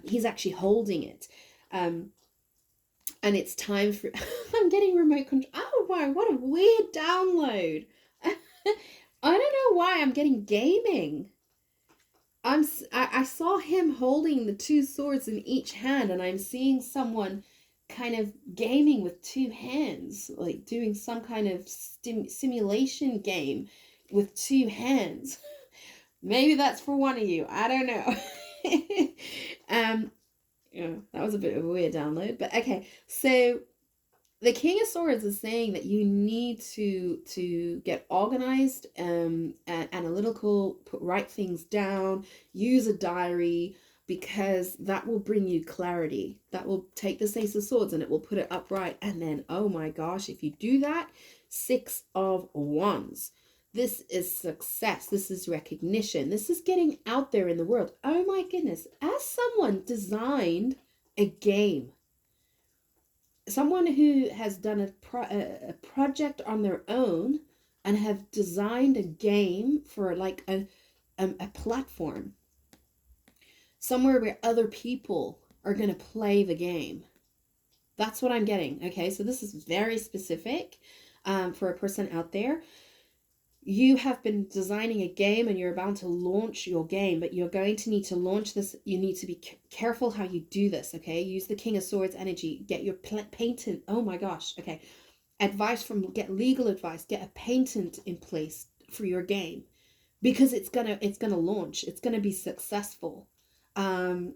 He's actually holding it. And it's time for... I'm getting remote control. Oh, wow, what a weird download. I don't know why I'm getting gaming. I saw him holding the two swords in each hand, and I'm seeing someone kind of gaming with two hands, like doing some kind of simulation game with two hands. Maybe that's for one of you. I don't know. Yeah, that was a bit of a weird download, but okay. So the King of Swords is saying that you need to get organized, analytical, write things down, use a diary, because that will bring you clarity. That will take the Ace of Swords and it will put it upright. And then, oh my gosh, if you do that, Six of Wands. This is success. This is recognition. This is getting out there in the world. Oh my goodness. As someone designed a game, someone who has done a project on their own and have designed a game for like a platform, somewhere where other people are going to play the game. That's what I'm getting. Okay, so this is very specific for a person out there. You have been designing a game and you're about to launch your game, but you're going to need to launch this. You need to be careful how you do this, okay? Use the King of Swords energy. Get your patent. Oh my gosh, okay. Get legal advice. Get a patent in place for your game because it's gonna launch. It's gonna be successful. And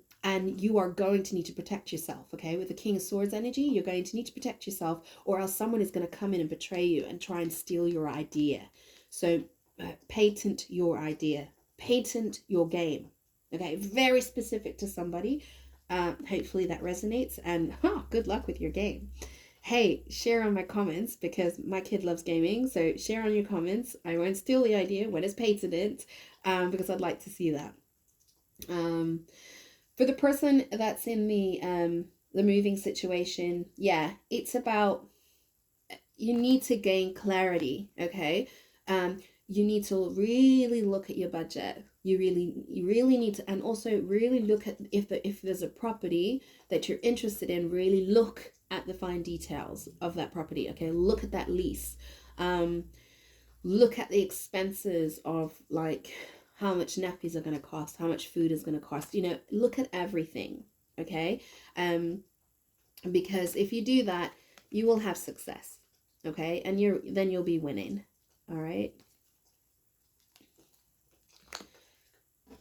you are going to need to protect yourself, okay? With the King of Swords energy, you're going to need to protect yourself, or else someone is going to come in and betray you and try and steal your idea. So patent your idea, patent your game, okay? Very specific to somebody. Hopefully that resonates, and good luck with your game. Hey, share on my comments because my kid loves gaming. So share on your comments. I won't steal the idea when it's patented, because I'd like to see that. For the person that's in the moving situation, yeah, it's about, you need to gain clarity, okay? You need to really look at your budget. You really need to, and also really look at if there's a property that you're interested in, really look at the fine details of that property, okay? Look at that lease. Look at the expenses of like how much nappies are going to cost, how much food is going to cost, you know, look at everything, okay? Because if you do that, you will have success, okay? And then you'll be winning, all right?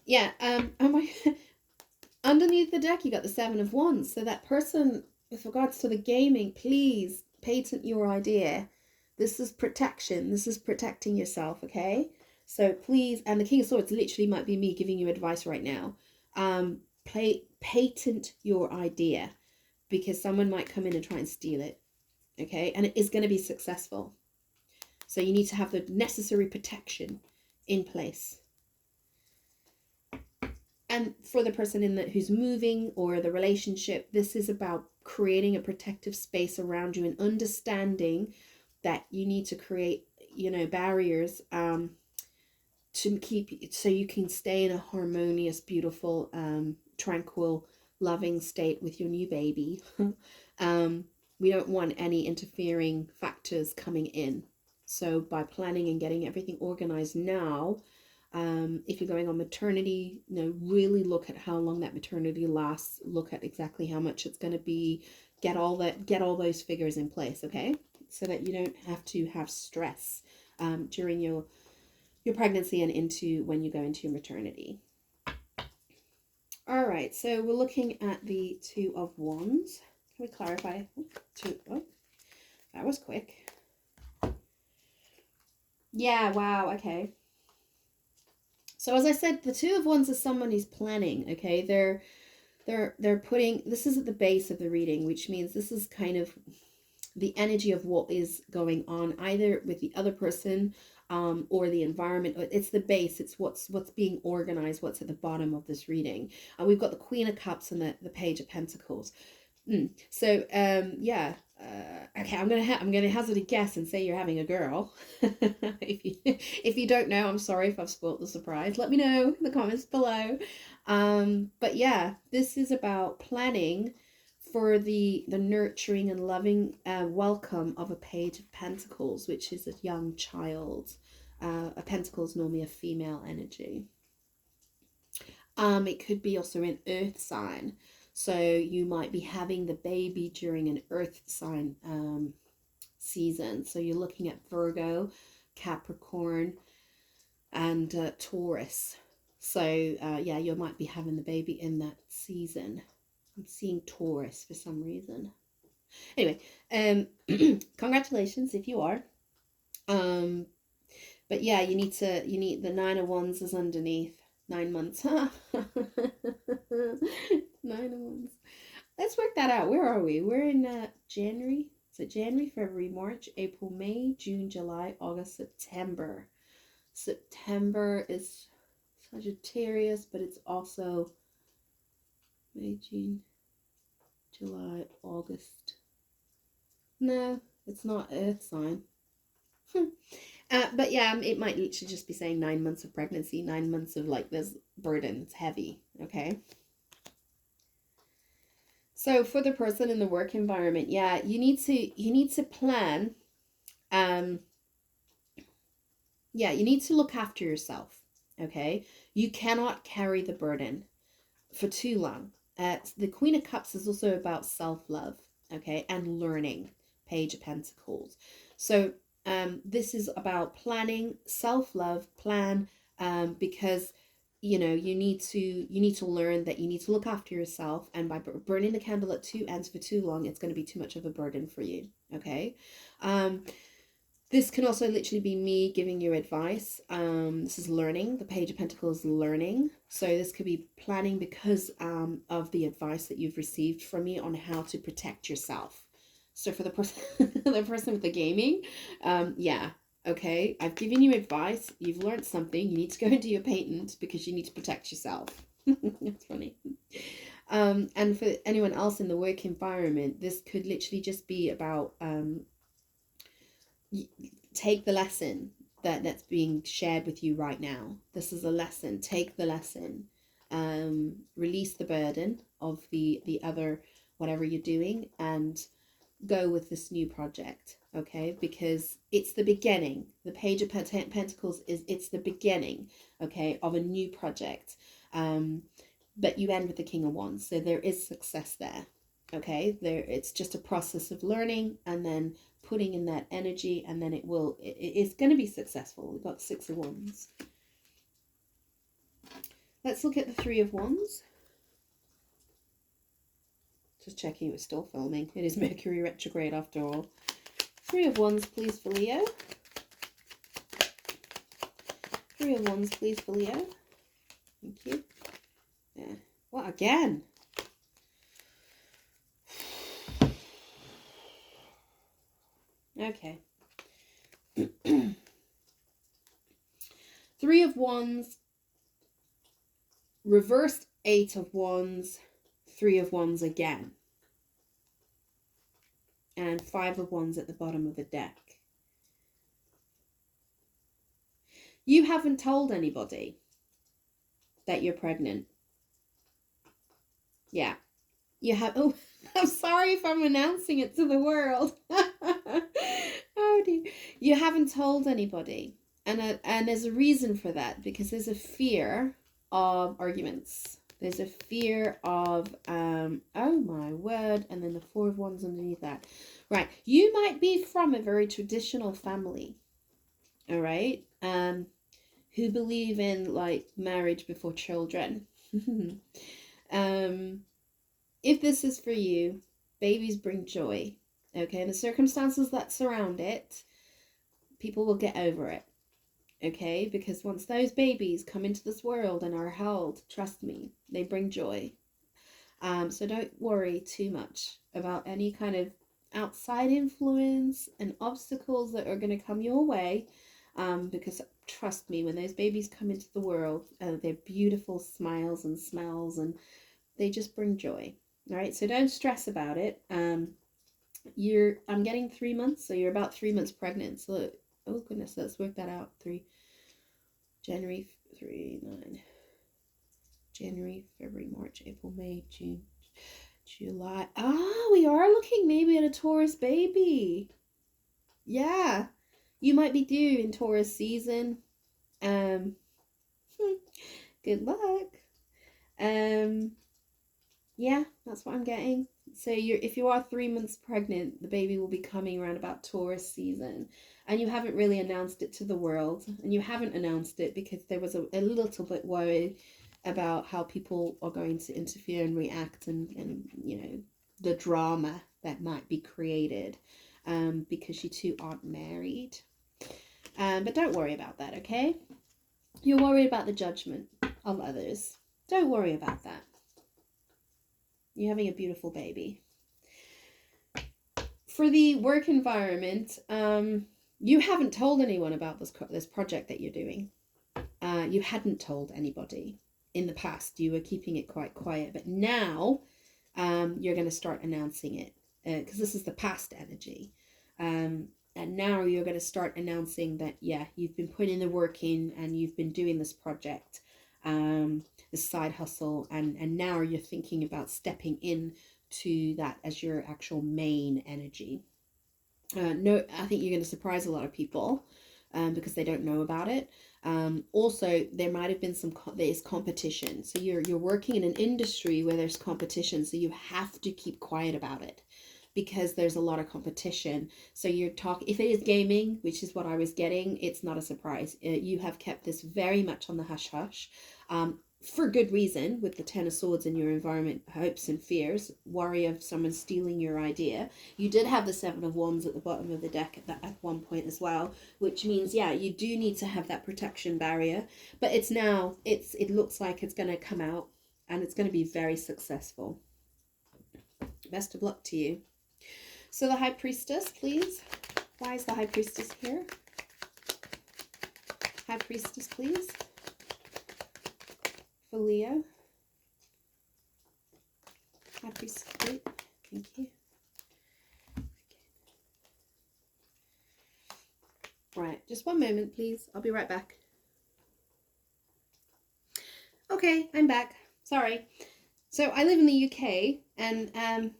Yeah, underneath the deck, you got the Seven of Wands. So that person, with regards to the gaming, please patent your idea. This is protection. This is protecting yourself, okay? So please, and the King of Swords literally might be me giving you advice right now. Patent your idea because someone might come in and try and steal it, okay? And it is going to be successful. So you need to have the necessary protection in place. And for the person who's moving or the relationship, this is about creating a protective space around you and understanding that you need to create, you know, barriers to keep, so you can stay in a harmonious, beautiful, tranquil, loving state with your new baby. We don't want any interfering factors coming in. So by planning and getting everything organized now, if you're going on maternity, you know, really look at how long that maternity lasts. Look at exactly how much it's going to be. Get all those figures in place, okay? So that you don't have to have stress during your pregnancy and into when you go into your maternity. All right, so we're looking at the Two of Wands. Can we clarify? Oh, that was quick. Yeah, wow, okay. So as I said, the Two of Wands is someone who's planning, okay? They're putting, this is at the base of the reading, which means this is kind of the energy of what is going on either with the other person or the environment. It's the base. It's what's being organized, what's at the bottom of this reading. And we've got the Queen of Cups and the Page of Pentacles. So yeah, okay, I'm gonna hazard a guess and say you're having a girl. If you don't know, I'm sorry if I've spoiled the surprise. Let me know in the comments below. But yeah, this is about planning for the nurturing and loving welcome of a Page of Pentacles, which is a young child. A pentacle is normally a female energy. It could be also an earth sign. So you might be having the baby during an earth sign season. So you're looking at Virgo, Capricorn, and Taurus. So yeah, you might be having the baby in that season. I'm seeing Taurus for some reason. Anyway, congratulations if you are. But yeah, you need the Nine of Wands is underneath. 9 months. 9 of Wands. Let's work that out. Where are we? We're in January. So January, February, March, April, May, June, July, August, September. September is Sagittarius, but it's also May, June, July, August. No, it's not Earth sign. But yeah, it might literally just be saying 9 months of pregnancy, 9 months of like this burden. It's heavy, okay? So for the person in the work environment, yeah, you need to plan. Yeah, you need to look after yourself, okay? You cannot carry the burden for too long. The Queen of Cups is also about self-love, okay, and learning. Page of Pentacles. So this is about planning, self-love, plan, because you know you need to learn that you need to look after yourself, and by burning the candle at two ends for too long, it's going to be too much of a burden for you, okay? This can also literally be me giving you advice. This is learning. The Page of Pentacles, learning. So this could be planning because of the advice that you've received from me on how to protect yourself. So for the person, the person with the gaming, yeah, okay. I've given you advice. You've learned something. You need to go and do your patent because you need to protect yourself. That's funny. And for anyone else in the work environment, this could literally just be about take the lesson that's being shared with you right now. This is a lesson. Take the lesson. Release the burden of the other whatever you're doing and go with this new project, okay? Because it's the beginning. The Page of Pentacles it's the beginning, okay, of a new project. But you end with the King of Wands, so there is success there, okay? It's just a process of learning and then putting in that energy, and then it's going to be successful. We've got 6 of Wands. Let's look at the 3 of Wands. Just checking it was still filming. It is Mercury retrograde after all. 3 of Wands, please, for Leo. 3 of Wands, please, for Leo. Thank you. Yeah. What again? Okay. 3 of Wands, reversed 8 of Wands, 3 of Wands again, and 5 of Wands at the bottom of the deck. You haven't told anybody that you're pregnant. Yeah. You have, oh, I'm sorry if I'm announcing it to the world. Oh dear. You haven't told anybody. And there's a reason for that, because there's a fear of arguments. There's a fear of, oh my word, and then the 4 of Wands underneath that. Right, you might be from a very traditional family, all right, who believe in, like, marriage before children. If this is for you, babies bring joy, okay? The circumstances that surround it, people will get over it, okay? Because once those babies come into this world and are held, trust me, they bring joy. So don't worry too much about any kind of outside influence and obstacles that are going to come your way, because trust me, when those babies come into the world, they're beautiful smiles and smells, and they just bring joy. All right, so don't stress about it. I'm getting 3 months, so you're about 3 months pregnant. So, oh goodness, let's work that out. January, February, March, April, May, June, July. Ah, we are looking maybe at a Taurus baby. Yeah, you might be due in Taurus season. Good luck. Yeah, that's what I'm getting. So if you are 3 months pregnant, the baby will be coming around about Taurus season, and you haven't really announced it to the world, and you haven't announced it because there was a little bit worried about how people are going to interfere and react, and you know, the drama that might be created, because you two aren't married. But don't worry about that, okay? You're worried about the judgment of others. Don't worry about that. You're having a beautiful baby. For the work environment, you haven't told anyone about this project that you're doing. You hadn't told anybody in the past. You were keeping it quite quiet, but now you're going to start announcing it, because this is the past energy. And now you're going to start announcing that, yeah, you've been putting the work in and you've been doing this project, this side hustle, and now you're thinking about stepping in to that as your actual main energy. No, I think you're going to surprise a lot of people because they don't know about it. Also, there might have been there's competition. So you're working in an industry where there's competition, so you have to keep quiet about it because there's a lot of competition. So if it is gaming, which is what I was getting, it's not a surprise. You have kept this very much on the hush hush. For good reason, with the Ten of Swords in your environment, hopes and fears, worry of someone stealing your idea. You did have the Seven of Wands at the bottom of the deck at one point as well, which means, yeah, you do need to have that protection barrier. But it looks like it's going to come out and it's going to be very successful. Best of luck to you. So the High Priestess, please. Why is the High Priestess here? High Priestess, please. For Leo. High Priestess, please. Thank you. Right, just one moment, please. I'll be right back. Okay, I'm back. Sorry. So I live in the UK, and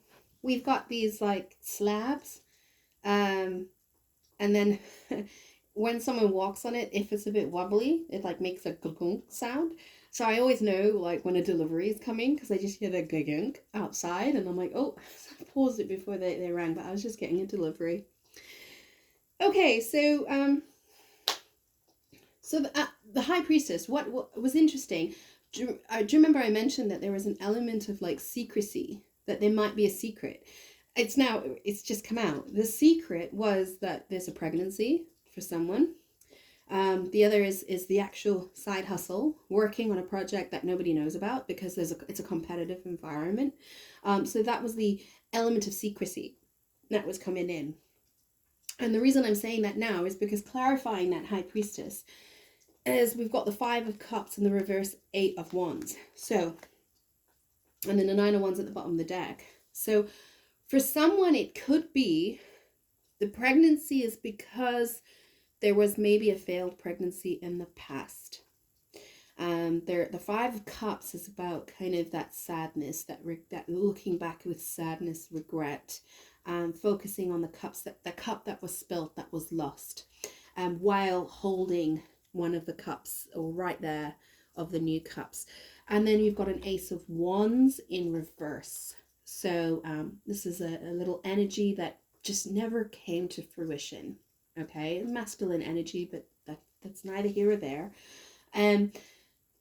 we've got these like slabs, and then when someone walks on it, if it's a bit wobbly, it like makes a gunk sound. So I always know like when a delivery is coming because I just hear the gunk outside, and I'm like, oh, I paused it before they rang, but I was just getting a delivery. Okay, so the High Priestess. What was interesting? Do you remember I mentioned that there was an element of like secrecy, that there might be a secret? It's just come out. The secret was that there's a pregnancy for someone. The other is the actual side hustle, working on a project that nobody knows about because it's a competitive environment. So that was the element of secrecy that was coming in. And the reason I'm saying that now is because clarifying that High Priestess is we've got the Five of Cups and the reverse Eight of Wands. So, and then the Nine of Wands at the bottom of the deck. So for someone, it could be the pregnancy is because there was maybe a failed pregnancy in the past. The Five of Cups is about kind of that sadness, that looking back with sadness, regret, focusing on the cup that was spilt, that was lost, while holding one of the cups, or right there, of the new cups. And then you've got an Ace of Wands in reverse. So this is a little energy that just never came to fruition. Okay, masculine energy, but that's neither here or there.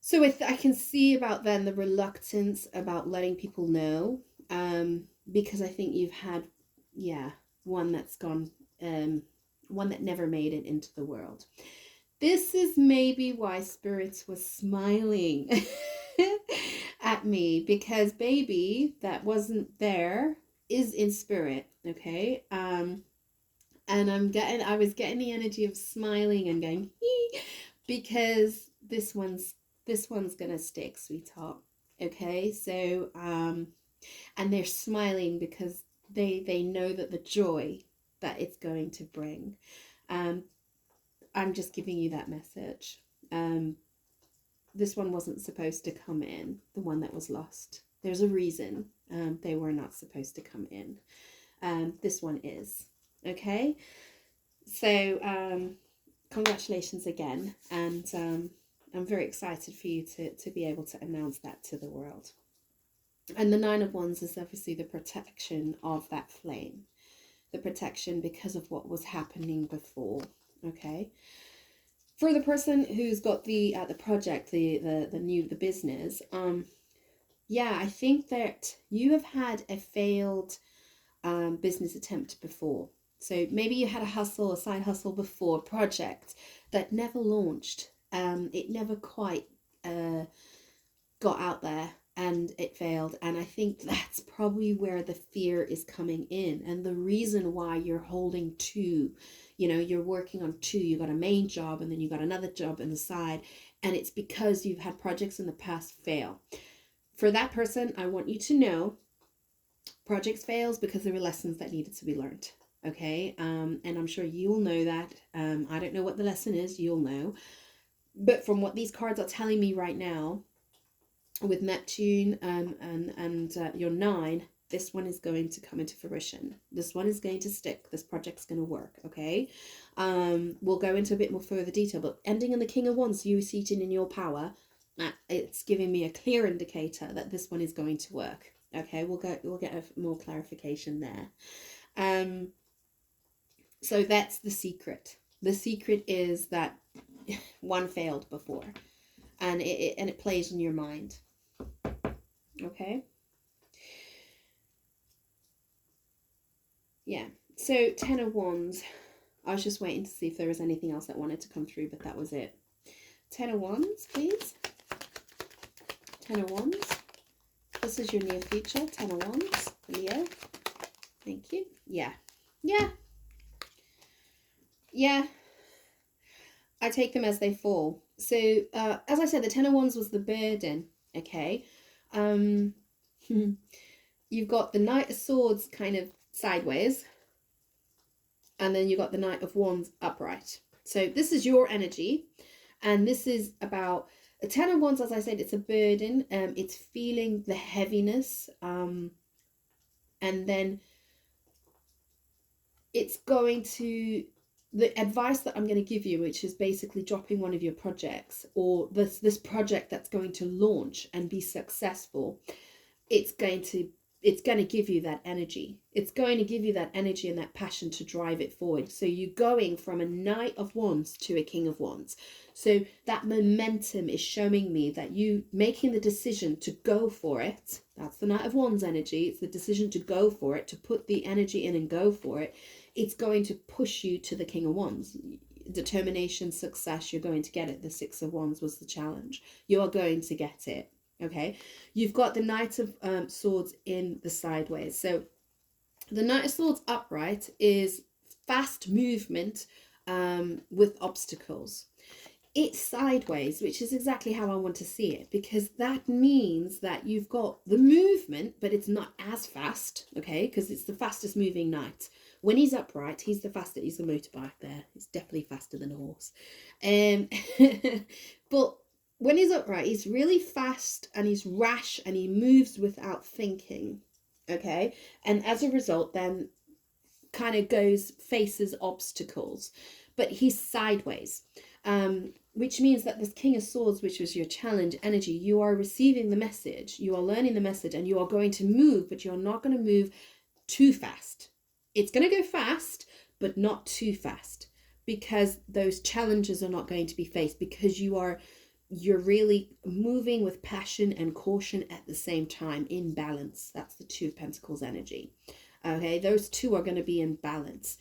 So I can see about then the reluctance about letting people know, because I think you've had, one that's gone, one that never made it into the world. This is maybe why spirits was smiling at me, because baby that wasn't there is in spirit, okay? And I was getting the energy of smiling and going, hee, because this one's gonna stick, sweetheart. Okay, so and they're smiling because they know that the joy that it's going to bring. I'm just giving you that message. This one wasn't supposed to come in, the one that was lost. There's a reason they were not supposed to come in. This one is. Okay, so congratulations again, and I'm very excited for you to be able to announce that to the world. And the Nine of Wands is obviously the protection of that flame, the protection because of what was happening before. Okay, for the person who's got the project, the business, I think that you have had a failed business attempt before. So maybe you had a side hustle before, a project that never launched. It never quite got out there. and it failed. And I think that's probably where the fear is coming in, and the reason why you're holding two. You know, you're working on two. You got a main job and then you got another job on the side, and it's because you've had projects in the past fail. For that person, I want you to know projects fails because there were lessons that needed to be learned. Okay, and I'm sure you'll know that. I don't know what the lesson is, you'll know. But from what these cards are telling me right now, with Neptune and your 9, this one is going to come into fruition. This one is going to stick. This project's going to work, okay? We'll go into a bit more further detail, but ending in the King of Wands, you seated in your power, it's giving me a clear indicator that this one is going to work. Okay, we'll get a more clarification there. So that's the secret. The secret is that one failed before, and it plays in your mind. Okay. Yeah. So 10 of Wands. I was just waiting to see if there was anything else that wanted to come through, but that was it. 10 of Wands, please. 10 of Wands. This is your near future. 10 of Wands, Leo. Thank you. Yeah. Yeah. Yeah. I take them as they fall. So, as I said, the 10 of Wands was the burden. Okay. You've got the Knight of Swords kind of sideways, and then you've got the Knight of Wands upright. So this is your energy, and this is about a 10 of Wands. As I said, it's a burden. It's feeling the heaviness, and then it's going to, the advice that I'm going to give you, which is basically dropping one of your projects, or this project that's going to launch and be successful. It's going to give you that energy. It's going to give you that energy and that passion to drive it forward. So you're going from a Knight of Wands to a King of Wands. So that momentum is showing me that you making the decision to go for it. That's the Knight of Wands energy. It's the decision to go for it, to put the energy in and go for it. It's going to push you to the King of Wands. Determination, success, you're going to get it. The 6 of Wands was the challenge. You are going to get it. Okay, you've got the Knight of Swords in the sideways. So the Knight of Swords upright is fast movement with obstacles. It's sideways, which is exactly how I want to see it, because that means that you've got the movement, but it's not as fast, okay, because it's the fastest moving knight. When he's upright, he's the fastest. He's the motorbike there. He's definitely faster than a horse. But when he's upright, he's really fast and he's rash and he moves without thinking, okay? And as a result, then kind of faces obstacles, but he's sideways, which means that this King of Swords, which was your challenge energy, you are receiving the message, you are learning the message, and you are going to move, but you're not going to move too fast. It's going to go fast, but not too fast, because those challenges are not going to be faced, because you're really moving with passion and caution at the same time, in balance. That's the 2 of Pentacles energy. Okay, those two are going to be in balance.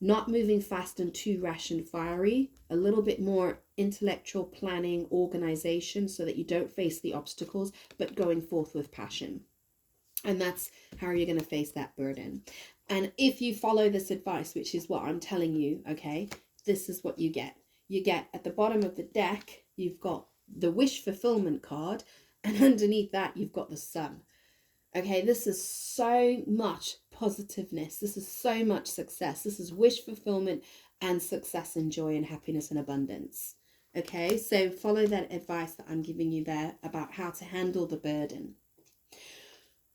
Not moving fast and too rash and fiery. A little bit more intellectual planning, organization, so that you don't face the obstacles, but going forth with passion. And that's how you're going to face that burden. And if you follow this advice, which is what I'm telling you, okay, this is what you get. You get at the bottom of the deck, you've got the wish fulfillment card, and underneath that you've got the sun. Okay, this is so much positiveness. This is so much success. This is wish fulfillment and success and joy and happiness and abundance. Okay, so follow that advice that I'm giving you there about how to handle the burden.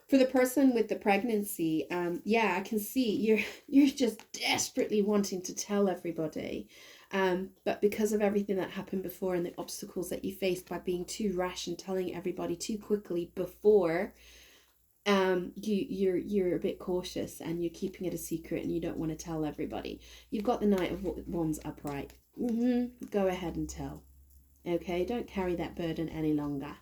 For the person with the pregnancy, yeah, I can see you're just desperately wanting to tell everybody. But because of everything that happened before and the obstacles that you faced by being too rash and telling everybody too quickly before, you're a bit cautious and you're keeping it a secret and you don't want to tell everybody. You've got the Knight of Wands upright. Go ahead and tell. Okay, don't carry that burden any longer.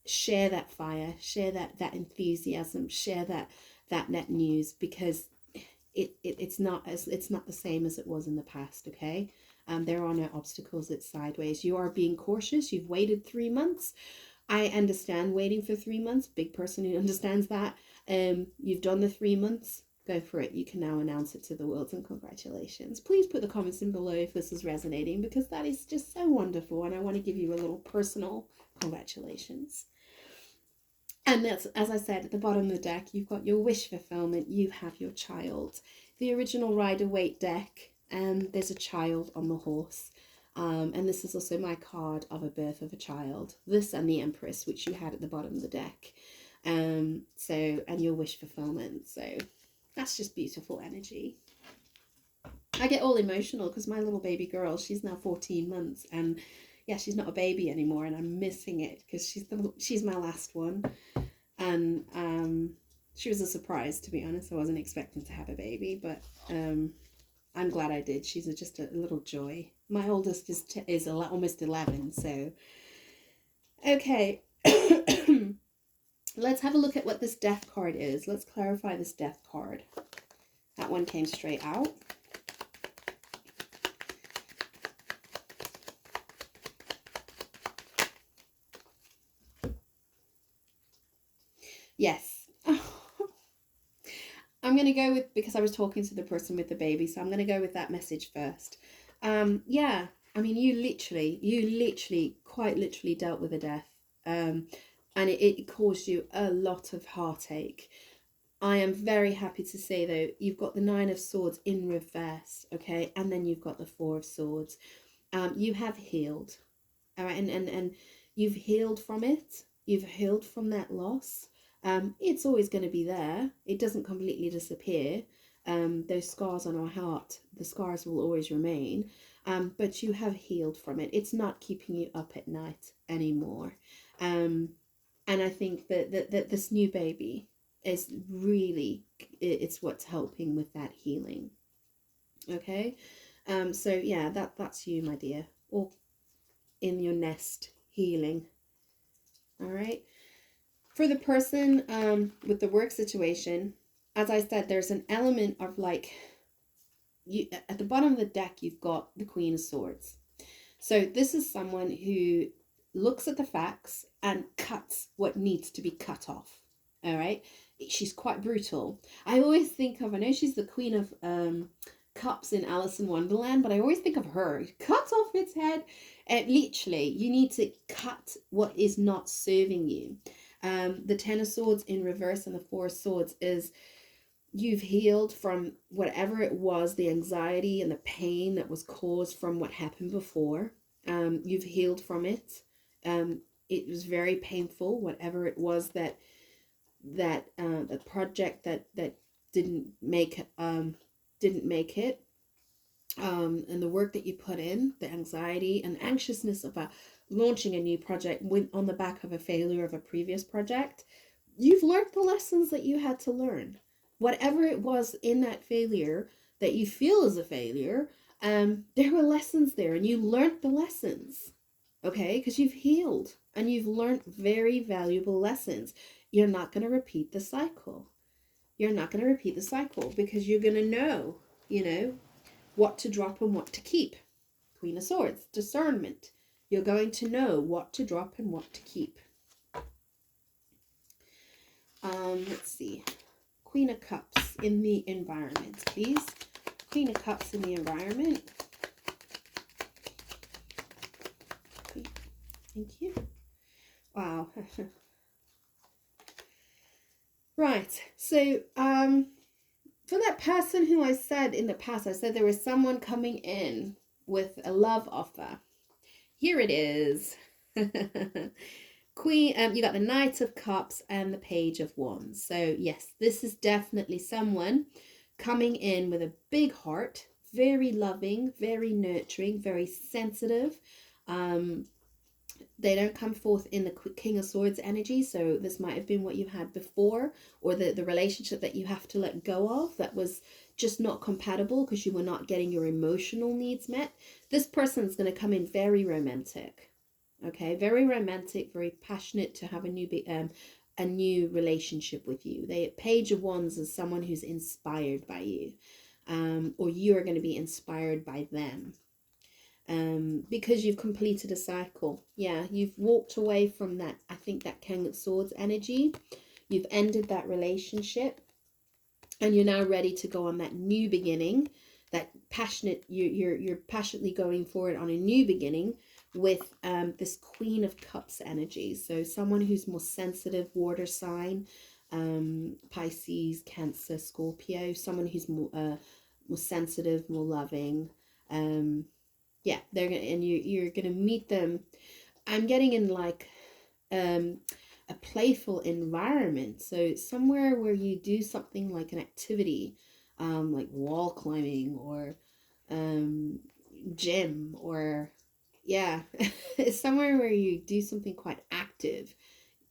Share that fire, share that enthusiasm, share that net news, because it's not the same as it was in the past. Okay, there are no obstacles. It's sideways. You are being cautious. You've waited 3 months. I understand waiting for 3 months. Big person who understands that. You've done the 3 months. Go for it. You can now announce it to the world, and congratulations. Please put the comments in below if this is resonating, because that is just so wonderful, and I want to give you a little personal congratulations. And that's, as I said, at the bottom of the deck, you've got your wish fulfillment. You have your child. The original Rider-Waite deck, there's a child on the horse. And this is also my card of a birth of a child. This and the Empress, which you had at the bottom of the deck. And your wish fulfillment. So that's just beautiful energy. I get all emotional because my little baby girl, she's now 14 months, and yeah, she's not a baby anymore, and I'm missing it because she's my last one. And she was a surprise, to be honest. I wasn't expecting to have a baby, but I'm glad I did. She's just a little joy. My oldest is almost 11, so okay. Let's have a look at what this death card is. Let's clarify this death card. That one came straight out. Yes. I'm going to go with, because I was talking to the person with the baby, so I'm going to go with that message first. Yeah, I mean, you literally, quite literally dealt with a death. And it caused you a lot of heartache. I am very happy to say, though, you've got the 9 of Swords in reverse, okay? And then you've got the 4 of Swords. You have healed, all right? And you've healed from it. You've healed from that loss. It's always going to be there. It doesn't completely disappear. Those scars on our heart, the scars will always remain. But you have healed from it. It's not keeping you up at night anymore. And I think that this new baby is really, it's what's helping with that healing. Okay. So yeah, that's you, my dear, or in your nest healing. All right. For the person with the work situation, as I said, there's an element of like, you at the bottom of the deck, you've got the Queen of Swords. So this is someone who looks at the facts and cuts what needs to be cut off. All right. She's quite brutal. I always think of, I know she's the Queen of Cups in Alice in Wonderland, but I always think of her. Cut off its head. Literally, you need to cut what is not serving you. The 10 of Swords in reverse and the 4 of Swords is, you've healed from whatever it was, the anxiety and the pain that was caused from what happened before. You've healed from it. It was very painful, whatever it was that the project that didn't make it, and the work that you put in, the anxiety and anxiousness about launching a new project on the back of a failure of a previous project. You've learned the lessons that you had to learn. Whatever it was in that failure that you feel is a failure, there were lessons there, and you learned the lessons, okay? Because you've healed and you've learned very valuable lessons. You're not going to repeat the cycle. You're not going to repeat the cycle because you're going to know, what to drop and what to keep. Queen of Swords, discernment. You're going to know what to drop and what to keep. Let's see. Queen of Cups in the environment, please. Queen of Cups in the environment. Thank you. Wow. Right. So, for that person who I said in the past, I said there was someone coming in with a love offer. Here it is. Queen, you got the Knight of Cups and the Page of Wands. So yes, this is definitely someone coming in with a big heart, very loving, very nurturing, very sensitive. They don't come forth in the King of Swords energy, so this might have been what you had before, or the relationship that you have to let go of that was just not compatible because you were not getting your emotional needs met. This person is going to come in very romantic, okay? Very romantic, very passionate to have a new relationship with you. The Page of Wands is someone who's inspired by you, or you are going to be inspired by them. Because you've completed a cycle. Yeah, you've walked away from that. I think think that King of Swords energy. You've ended that relationship and you're now ready to go on that new beginning, that passionate, you're passionately going forward on a new beginning with this Queen of Cups energy. So someone who's more sensitive, water sign, Pisces, Cancer, Scorpio, someone who's more sensitive, more loving. Yeah, they're gonna, and you're gonna meet them. I'm getting in like a playful environment, so somewhere where you do something like an activity, like wall climbing or gym, or yeah, it's somewhere where you do something quite active.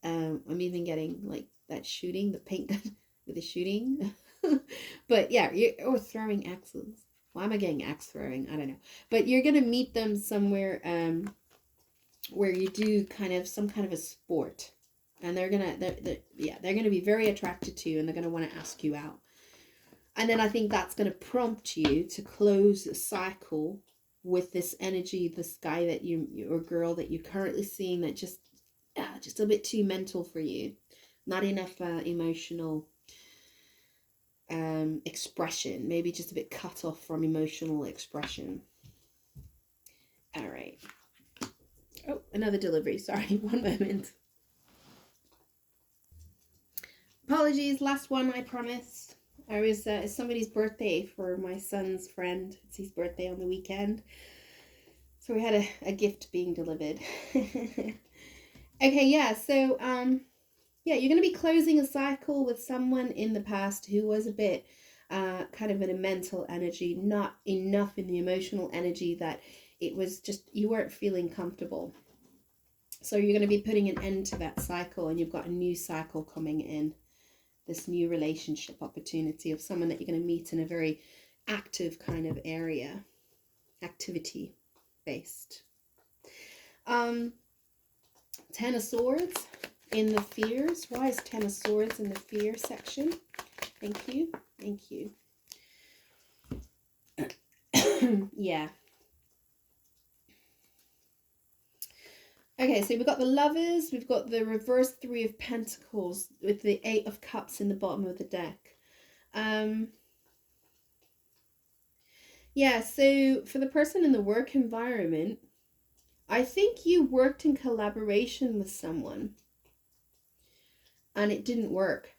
I'm even getting like that shooting, the paint gun with the shooting. But yeah, or throwing axes. Why am I getting axe throwing? I don't know. But you're gonna meet them somewhere where you do kind of some kind of a sport, and they're gonna be very attracted to you, and they're gonna want to ask you out. And then I think that's gonna prompt you to close a cycle with this energy, this guy that you or girl that you're currently seeing that just a bit too mental for you, not enough emotional expression, maybe just a bit cut off from emotional expression. All right. Oh, another delivery. Sorry, one moment. Apologies, last one, I promised. It's somebody's birthday for my son's friend. It's his birthday on the weekend. So we had a gift being delivered. Okay, yeah, so yeah, you're going to be closing a cycle with someone in the past who was a bit kind of in a mental energy, not enough in the emotional energy, that it was just, you weren't feeling comfortable. So you're going to be putting an end to that cycle, and you've got a new cycle coming in, this new relationship opportunity of someone that you're going to meet in a very active kind of area, activity based. Ten of Swords in the fears. Why is Ten of Swords in the fear section? Thank you. Thank you. Yeah. Okay, so we've got the Lovers, we've got the reverse Three of Pentacles with the Eight of Cups in the bottom of the deck. Yeah, so for the person in the work environment, I think you worked in collaboration with someone and it didn't work.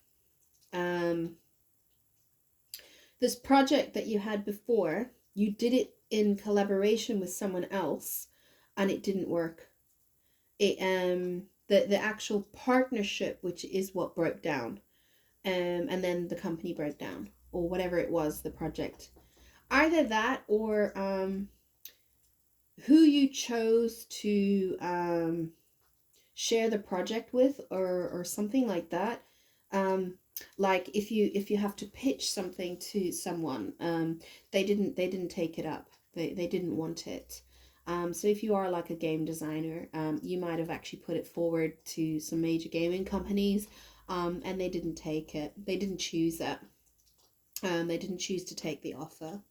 This project that you had before, you did it in collaboration with someone else and it didn't work. The actual partnership, which is what broke down, and then the company broke down, or whatever it was, the project. Either that or who you chose to share the project with, or something like that. Like if you have to pitch something to someone, they didn't take it up. They didn't want it. So if you are like a game designer, you might have actually put it forward to some major gaming companies, and they didn't take it. They didn't choose it. They didn't choose to take the offer.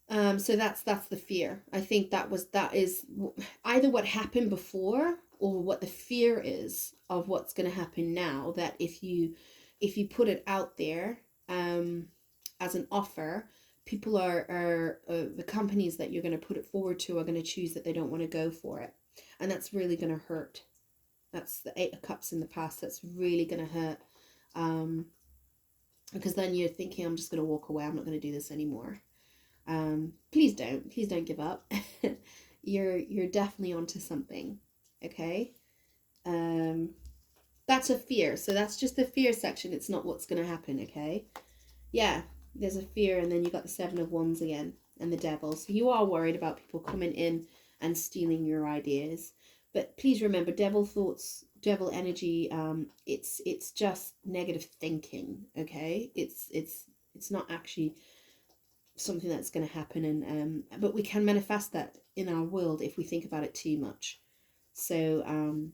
So that's the fear. I think that is either what happened before or what the fear is of what's going to happen now. That if you put it out there as an offer, people are the companies that you're going to put it forward to are going to choose that they don't want to go for it, and that's really going to hurt. That's the Eight of Cups in the past. That's really going to hurt, because then you're thinking, I'm just going to walk away. I'm not going to do this anymore. Please don't give up. You're definitely onto something. Okay. That's a fear. So that's just the fear section. It's not what's going to happen. Okay. Yeah. There's a fear, and then you got the Seven of Wands again and the Devil. So you are worried about people coming in and stealing your ideas. But please remember, devil thoughts, devil energy, it's just negative thinking, okay? It's not actually something that's going to happen, and but we can manifest that in our world if we think about it too much. So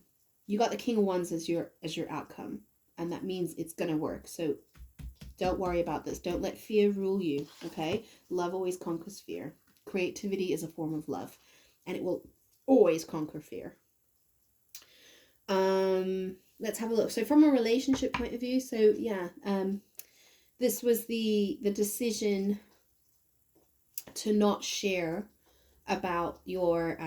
you got the King of Wands as your outcome, and that means it's going to work. So don't worry about this. Don't let fear rule you, okay? Love always conquers fear. Creativity is a form of love, and it will always conquer fear. Let's have a look. So from a relationship point of view, so yeah, this was the decision to not share about your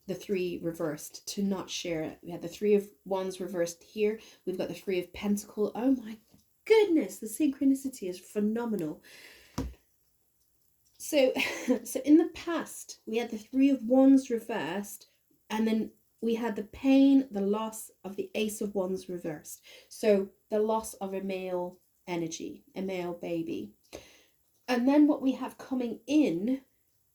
the three reversed, to not share it. We had the Three of Wands reversed here. We've got the Three of Pentacles. Oh my goodness, the synchronicity is phenomenal. So so in the past we had the Three of Wands reversed, and then we had the pain, the loss of the Ace of Wands reversed. So the loss of a male energy, a male baby. And then what we have coming in,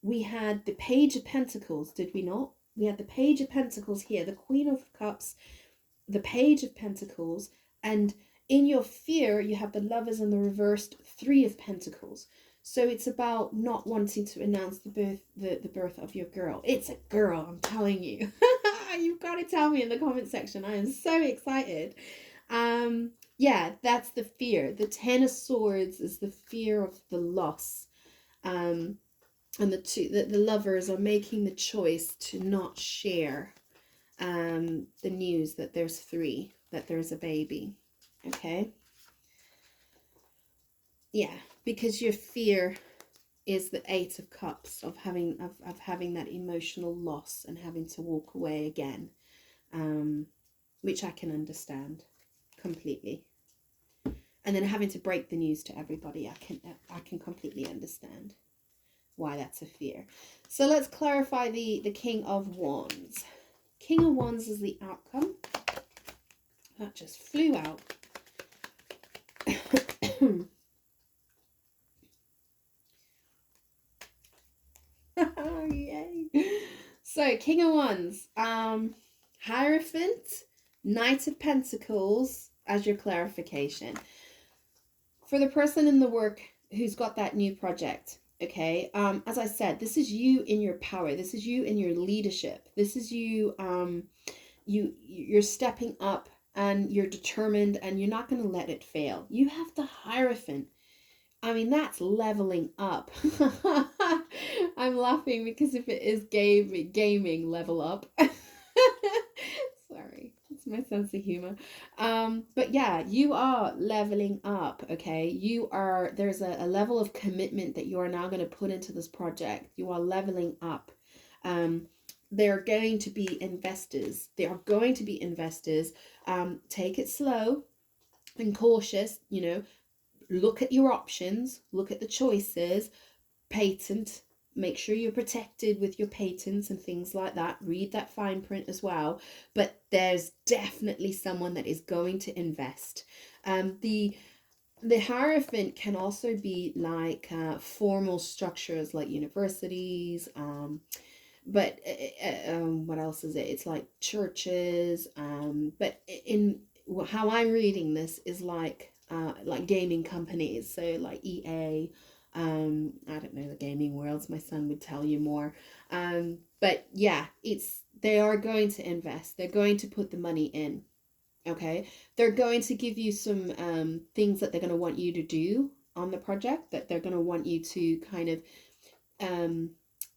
we had the Page of Pentacles, did we not? We had the Page of Pentacles here, the Queen of Cups, the Page of Pentacles, and in your fear, you have the Lovers and the reversed Three of Pentacles. So it's about not wanting to announce the birth of your girl. It's a girl, I'm telling you. You've got to tell me in the comment section. I am so excited. Yeah, that's the fear. The Ten of Swords is the fear of the loss. And the lovers are making the choice to not share the news that there's three, that there's a baby. Okay. Yeah, because your fear is the Eight of Cups, of having that emotional loss and having to walk away again, which I can understand completely. And then having to break the news to everybody, I can completely understand why that's a fear. So let's clarify the King of Wands. King of Wands is the outcome. That just flew out. Yay. So King of Wands, Hierophant, Knight of Pentacles as your clarification. For the person in the work who's got that new project, okay, as I said, this is you in your power. This is you in your leadership. This is you, you're stepping up and you're determined and you're not going to let it fail. You have the Hierophant. I mean, that's leveling up. I'm laughing because if it is gaming level up. Sorry, it's my sense of humor. But yeah, you are leveling up, okay? There's a level of commitment that you are now going to put into this project. You are leveling up. There are going to be investors. Take it slow and cautious, you know. Look at your options, look at the choices, patent, make sure you're protected with your patents and things like that. Read that fine print as well. But there's definitely someone that is going to invest. The Hierophant can also be like formal structures like universities, but what else is it? It's like churches, but in how I'm reading this is like gaming companies, so like EA, I don't know the gaming worlds, my son would tell you more, but yeah, they are going to invest, they're going to put the money in, okay, they're going to give you some things that they're going to want you to do on the project, that they're going to want you to kind of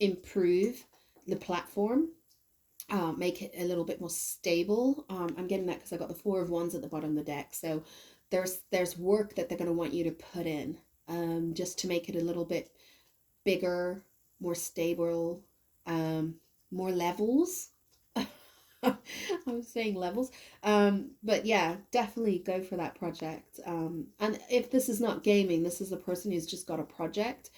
improve the platform, make it a little bit more stable. I'm getting that because I got the Four of Wands at the bottom of the deck. So there's work that they're going to want you to put in, just to make it a little bit bigger, more stable, more levels. I was saying levels. But yeah, definitely go for that project. And if this is not gaming, this is a person who's just got a project.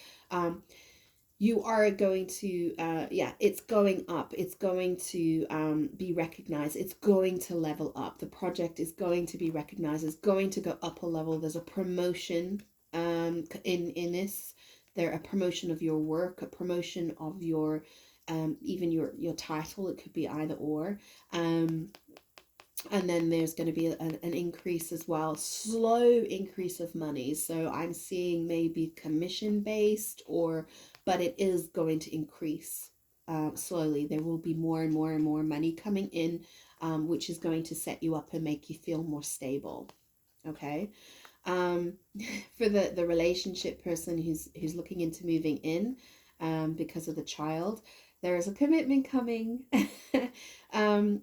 You are going to, it's going up. It's going to be recognized. It's going to level up. The project is going to be recognized. It's going to go up a level. There's a promotion in this. There a promotion of your work, a promotion of your, even your title. It could be either or. And then there's going to be an increase as well, slow increase of money. So I'm seeing maybe commission based, but it is going to increase slowly. There will be more and more and more money coming in, which is going to set you up and make you feel more stable. Okay. For the relationship person who's looking into moving in, because of the child, there's a commitment coming.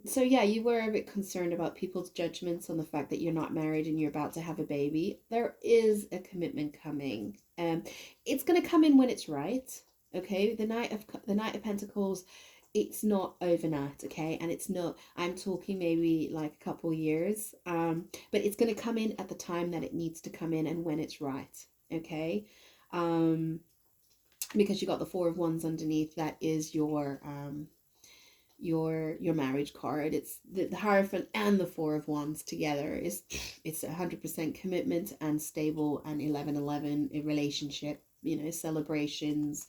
So yeah, you were a bit concerned about people's judgments on the fact that you're not married and you're about to have a baby. There is a commitment coming. It's going to come in when it's right. Okay, the Knight of Pentacles, it's not overnight, okay, and it's not, I'm talking maybe like a couple years, but it's going to come in at the time that it needs to come in and when it's right, okay. Because you got the Four of Wands underneath, that is your marriage card. It's the Hierophant and the Four of Wands together is, it's 100% commitment and stable, and 1111 a relationship, you know, celebrations.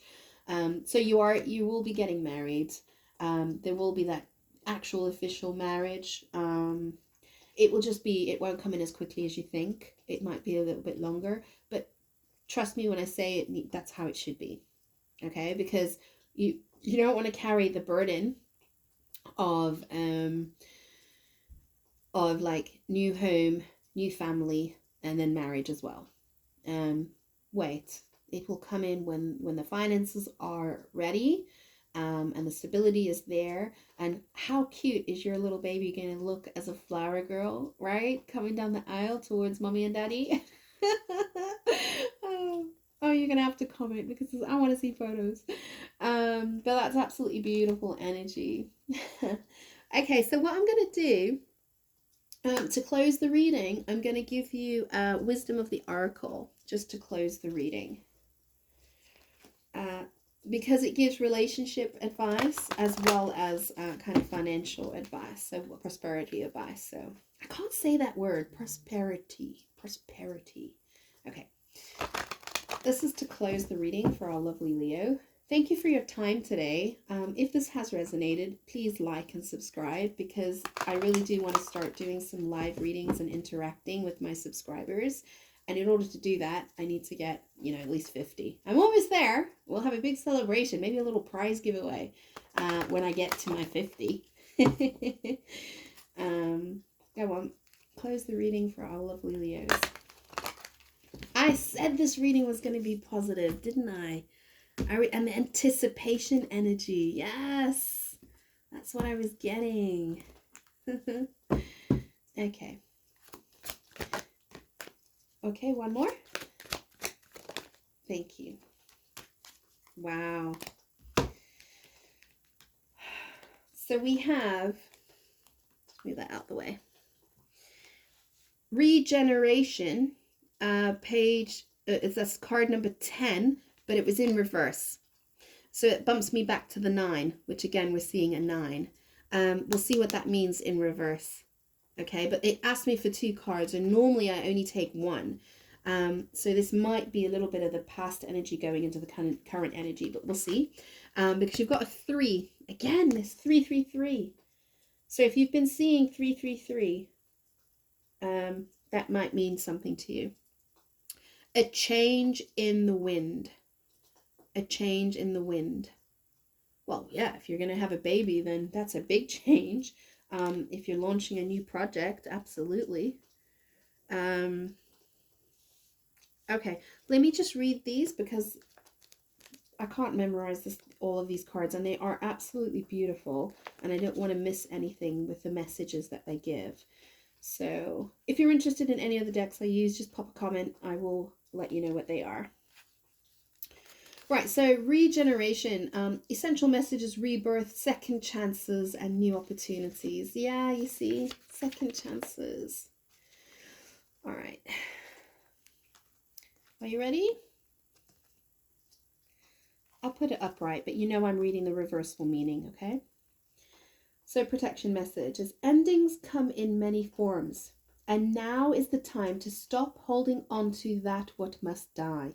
So you will be getting married. There will be that actual official marriage. It will just be, it won't come in as quickly as you think. It might be a little bit longer, but trust me when I say it, that's how it should be. Okay, because you don't want to carry the burden of like new home, new family, and then marriage as well. Wait, it will come in when the finances are ready, and the stability is there. And how cute is your little baby going to look as a flower girl, right? Coming down the aisle towards mommy and daddy. Oh, you're gonna have to comment because I want to see photos. But that's absolutely beautiful energy. Okay, so what I'm gonna do, to close the reading, I'm gonna give you Wisdom of the Oracle just to close the reading. Because it gives relationship advice as well as kind of financial advice, so prosperity advice. So I can't say that word, prosperity. Okay. This is to close the reading for our lovely Leo. Thank you for your time today. If this has resonated, please like and subscribe, because I really do want to start doing some live readings and interacting with my subscribers. And in order to do that, I need to get, you know, at least 50. I'm almost there. We'll have a big celebration, maybe a little prize giveaway when I get to my 50. Go on, close the reading for our lovely Leos. I said this reading was going to be positive, didn't I? And anticipation energy. Yes, that's what I was getting. Okay. Okay, one more. Thank you. Wow. So we have, move that out the way. Regeneration. Page, that's card number 10, but it was in reverse. So it bumps me back to the 9, which again, we're seeing a 9. We'll see what that means in reverse. Okay, but it asked me for 2 cards, and normally I only take 1. So this might be a little bit of the past energy going into the current energy, but we'll see. Because you've got a 3. Again, this 333. So if you've been seeing 333, that might mean something to you. A change in the wind. A change in the wind. Well, yeah, if you're going to have a baby, then that's a big change. If you're launching a new project, absolutely. Okay, let me just read these because I can't memorize all of these cards, and they are absolutely beautiful, and I don't want to miss anything with the messages that they give. So if you're interested in any of the decks I use, just pop a comment. I will let you know what they are. Right, so regeneration, essential messages, rebirth, second chances, and new opportunities. Yeah, you see, second chances. All right. Are you ready? I'll put it upright, but you know I'm reading the reversal meaning, okay? So protection message is, endings come in many forms, and now is the time to stop holding on to that what must die,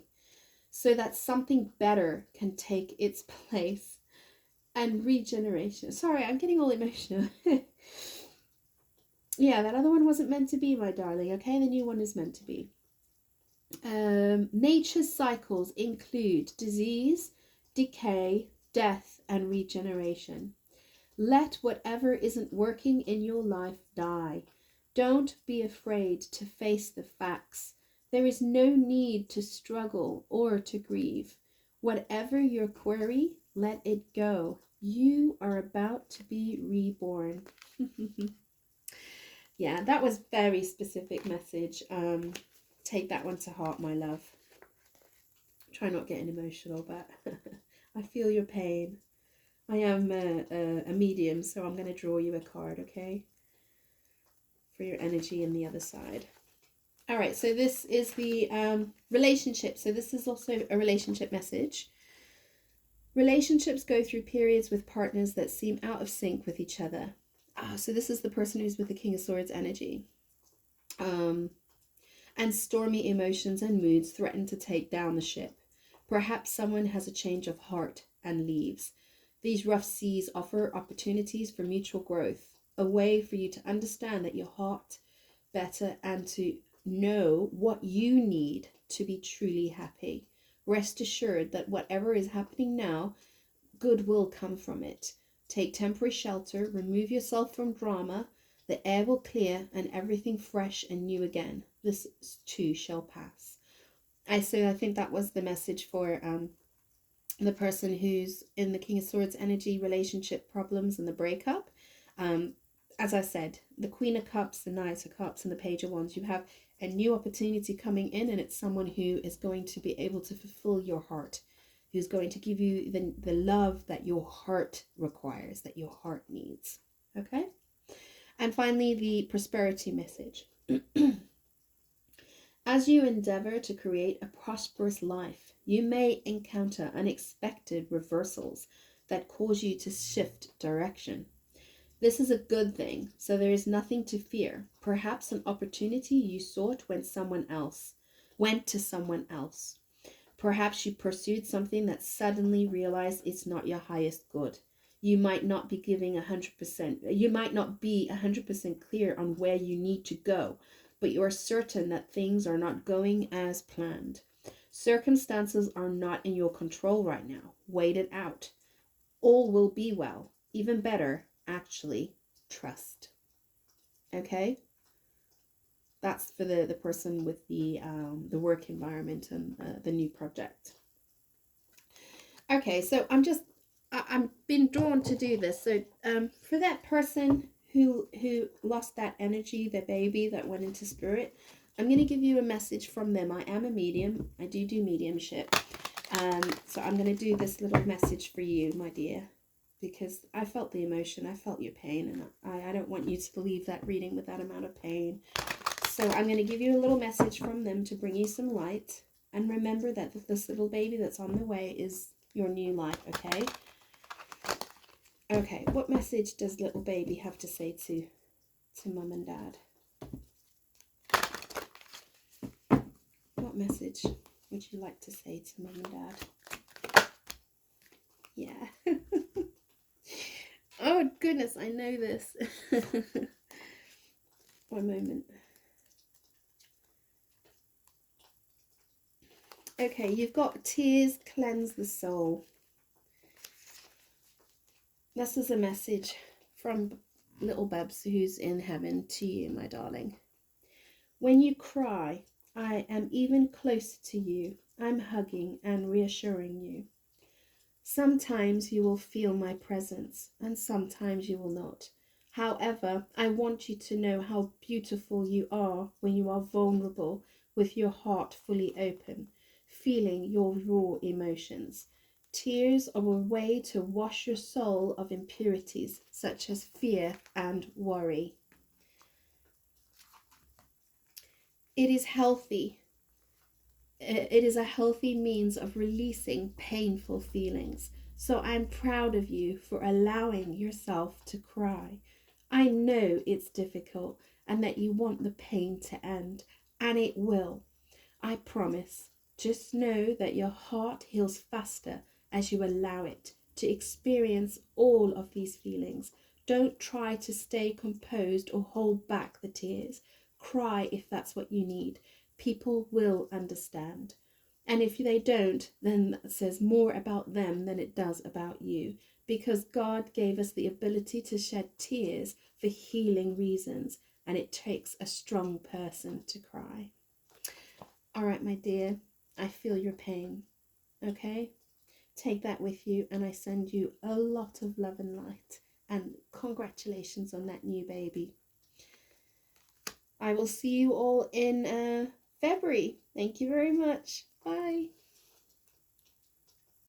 so that something better can take its place. And regeneration. Sorry, I'm getting all emotional. Yeah, that other one wasn't meant to be, my darling, okay? The new one is meant to be. Nature's cycles include disease, decay, death, and regeneration. Let whatever isn't working in your life die. Don't be afraid to face the facts. There is no need to struggle or to grieve. Whatever your query, let it go. You are about to be reborn. Yeah, that was very specific message. Take that one to heart, my love. Try not getting emotional, but I feel your pain. I am a medium, so I'm going to draw you a card, okay? For your energy in the other side. All right, so this is the relationship. So this is also a relationship message. Relationships go through periods with partners that seem out of sync with each other. So this is the person who's with the King of Swords energy. And stormy emotions and moods threaten to take down the ship. Perhaps someone has a change of heart and leaves. These rough seas offer opportunities for mutual growth, a way for you to understand that your heart better and to know what you need to be truly happy. Rest assured that whatever is happening now, good will come from it. Take temporary shelter, remove yourself from drama. The air will clear and everything fresh and new again. This too shall pass. I think that was the message for the person who's in the King of Swords energy, relationship problems and the breakup. As I said, the Queen of Cups, the Knight of Cups and the Page of Wands, you have a new opportunity coming in, and it's someone who is going to be able to fulfill your heart, who's going to give you the love that your heart requires, that your heart needs. Okay? And finally, the prosperity message. As you endeavor to create a prosperous life, you may encounter unexpected reversals that cause you to shift direction. This is a good thing, so there is nothing to fear. Perhaps an opportunity you sought went to someone else. Perhaps you pursued something that suddenly realized it's not your highest good. You might not be giving 100%. You might not be 100% clear on where you need to go, but you are certain that things are not going as planned. Circumstances are not in your control right now. Wait it out. All will be well. Even better, actually, trust. Okay? That's for the person with the work environment and the new project. Okay, so I'm been drawn to do this. So for that person who lost that energy, the baby that went into spirit, I'm going to give you a message from them. I am a medium. I do mediumship. So I'm going to do this little message for you, my dear, because I felt the emotion. I felt your pain, and I don't want you to leave that reading with that amount of pain. So I'm going to give you a little message from them to bring you some light. And remember that this little baby that's on the way is your new life, okay? Okay, what message does little baby have to say to mum and dad? What message would you like to say to mum and dad? Yeah. Oh, goodness, I know this. One moment. Okay, you've got tears cleanse the soul. This is a message from little Bebs who's in heaven to you, my darling. When you cry, I am even closer to you. I'm hugging and reassuring you. Sometimes you will feel my presence and sometimes you will not. However, I want you to know how beautiful you are when you are vulnerable with your heart fully open, feeling your raw emotions. Tears are a way to wash your soul of impurities such as fear and worry. It is healthy. It is a healthy means of releasing painful feelings. So I'm proud of you for allowing yourself to cry. I know it's difficult and that you want the pain to end, and it will. I promise. Just know that your heart heals faster as you allow it to experience all of these feelings. Don't try to stay composed or hold back the tears. Cry if that's what you need. People will understand. And if they don't, then that says more about them than it does about you. Because God gave us the ability to shed tears for healing reasons. And it takes a strong person to cry. All right, my dear, I feel your pain, okay? take that with you, and I send you a lot of love and light. And congratulations on that new baby. I will see you all in February. Thank you very much. Bye.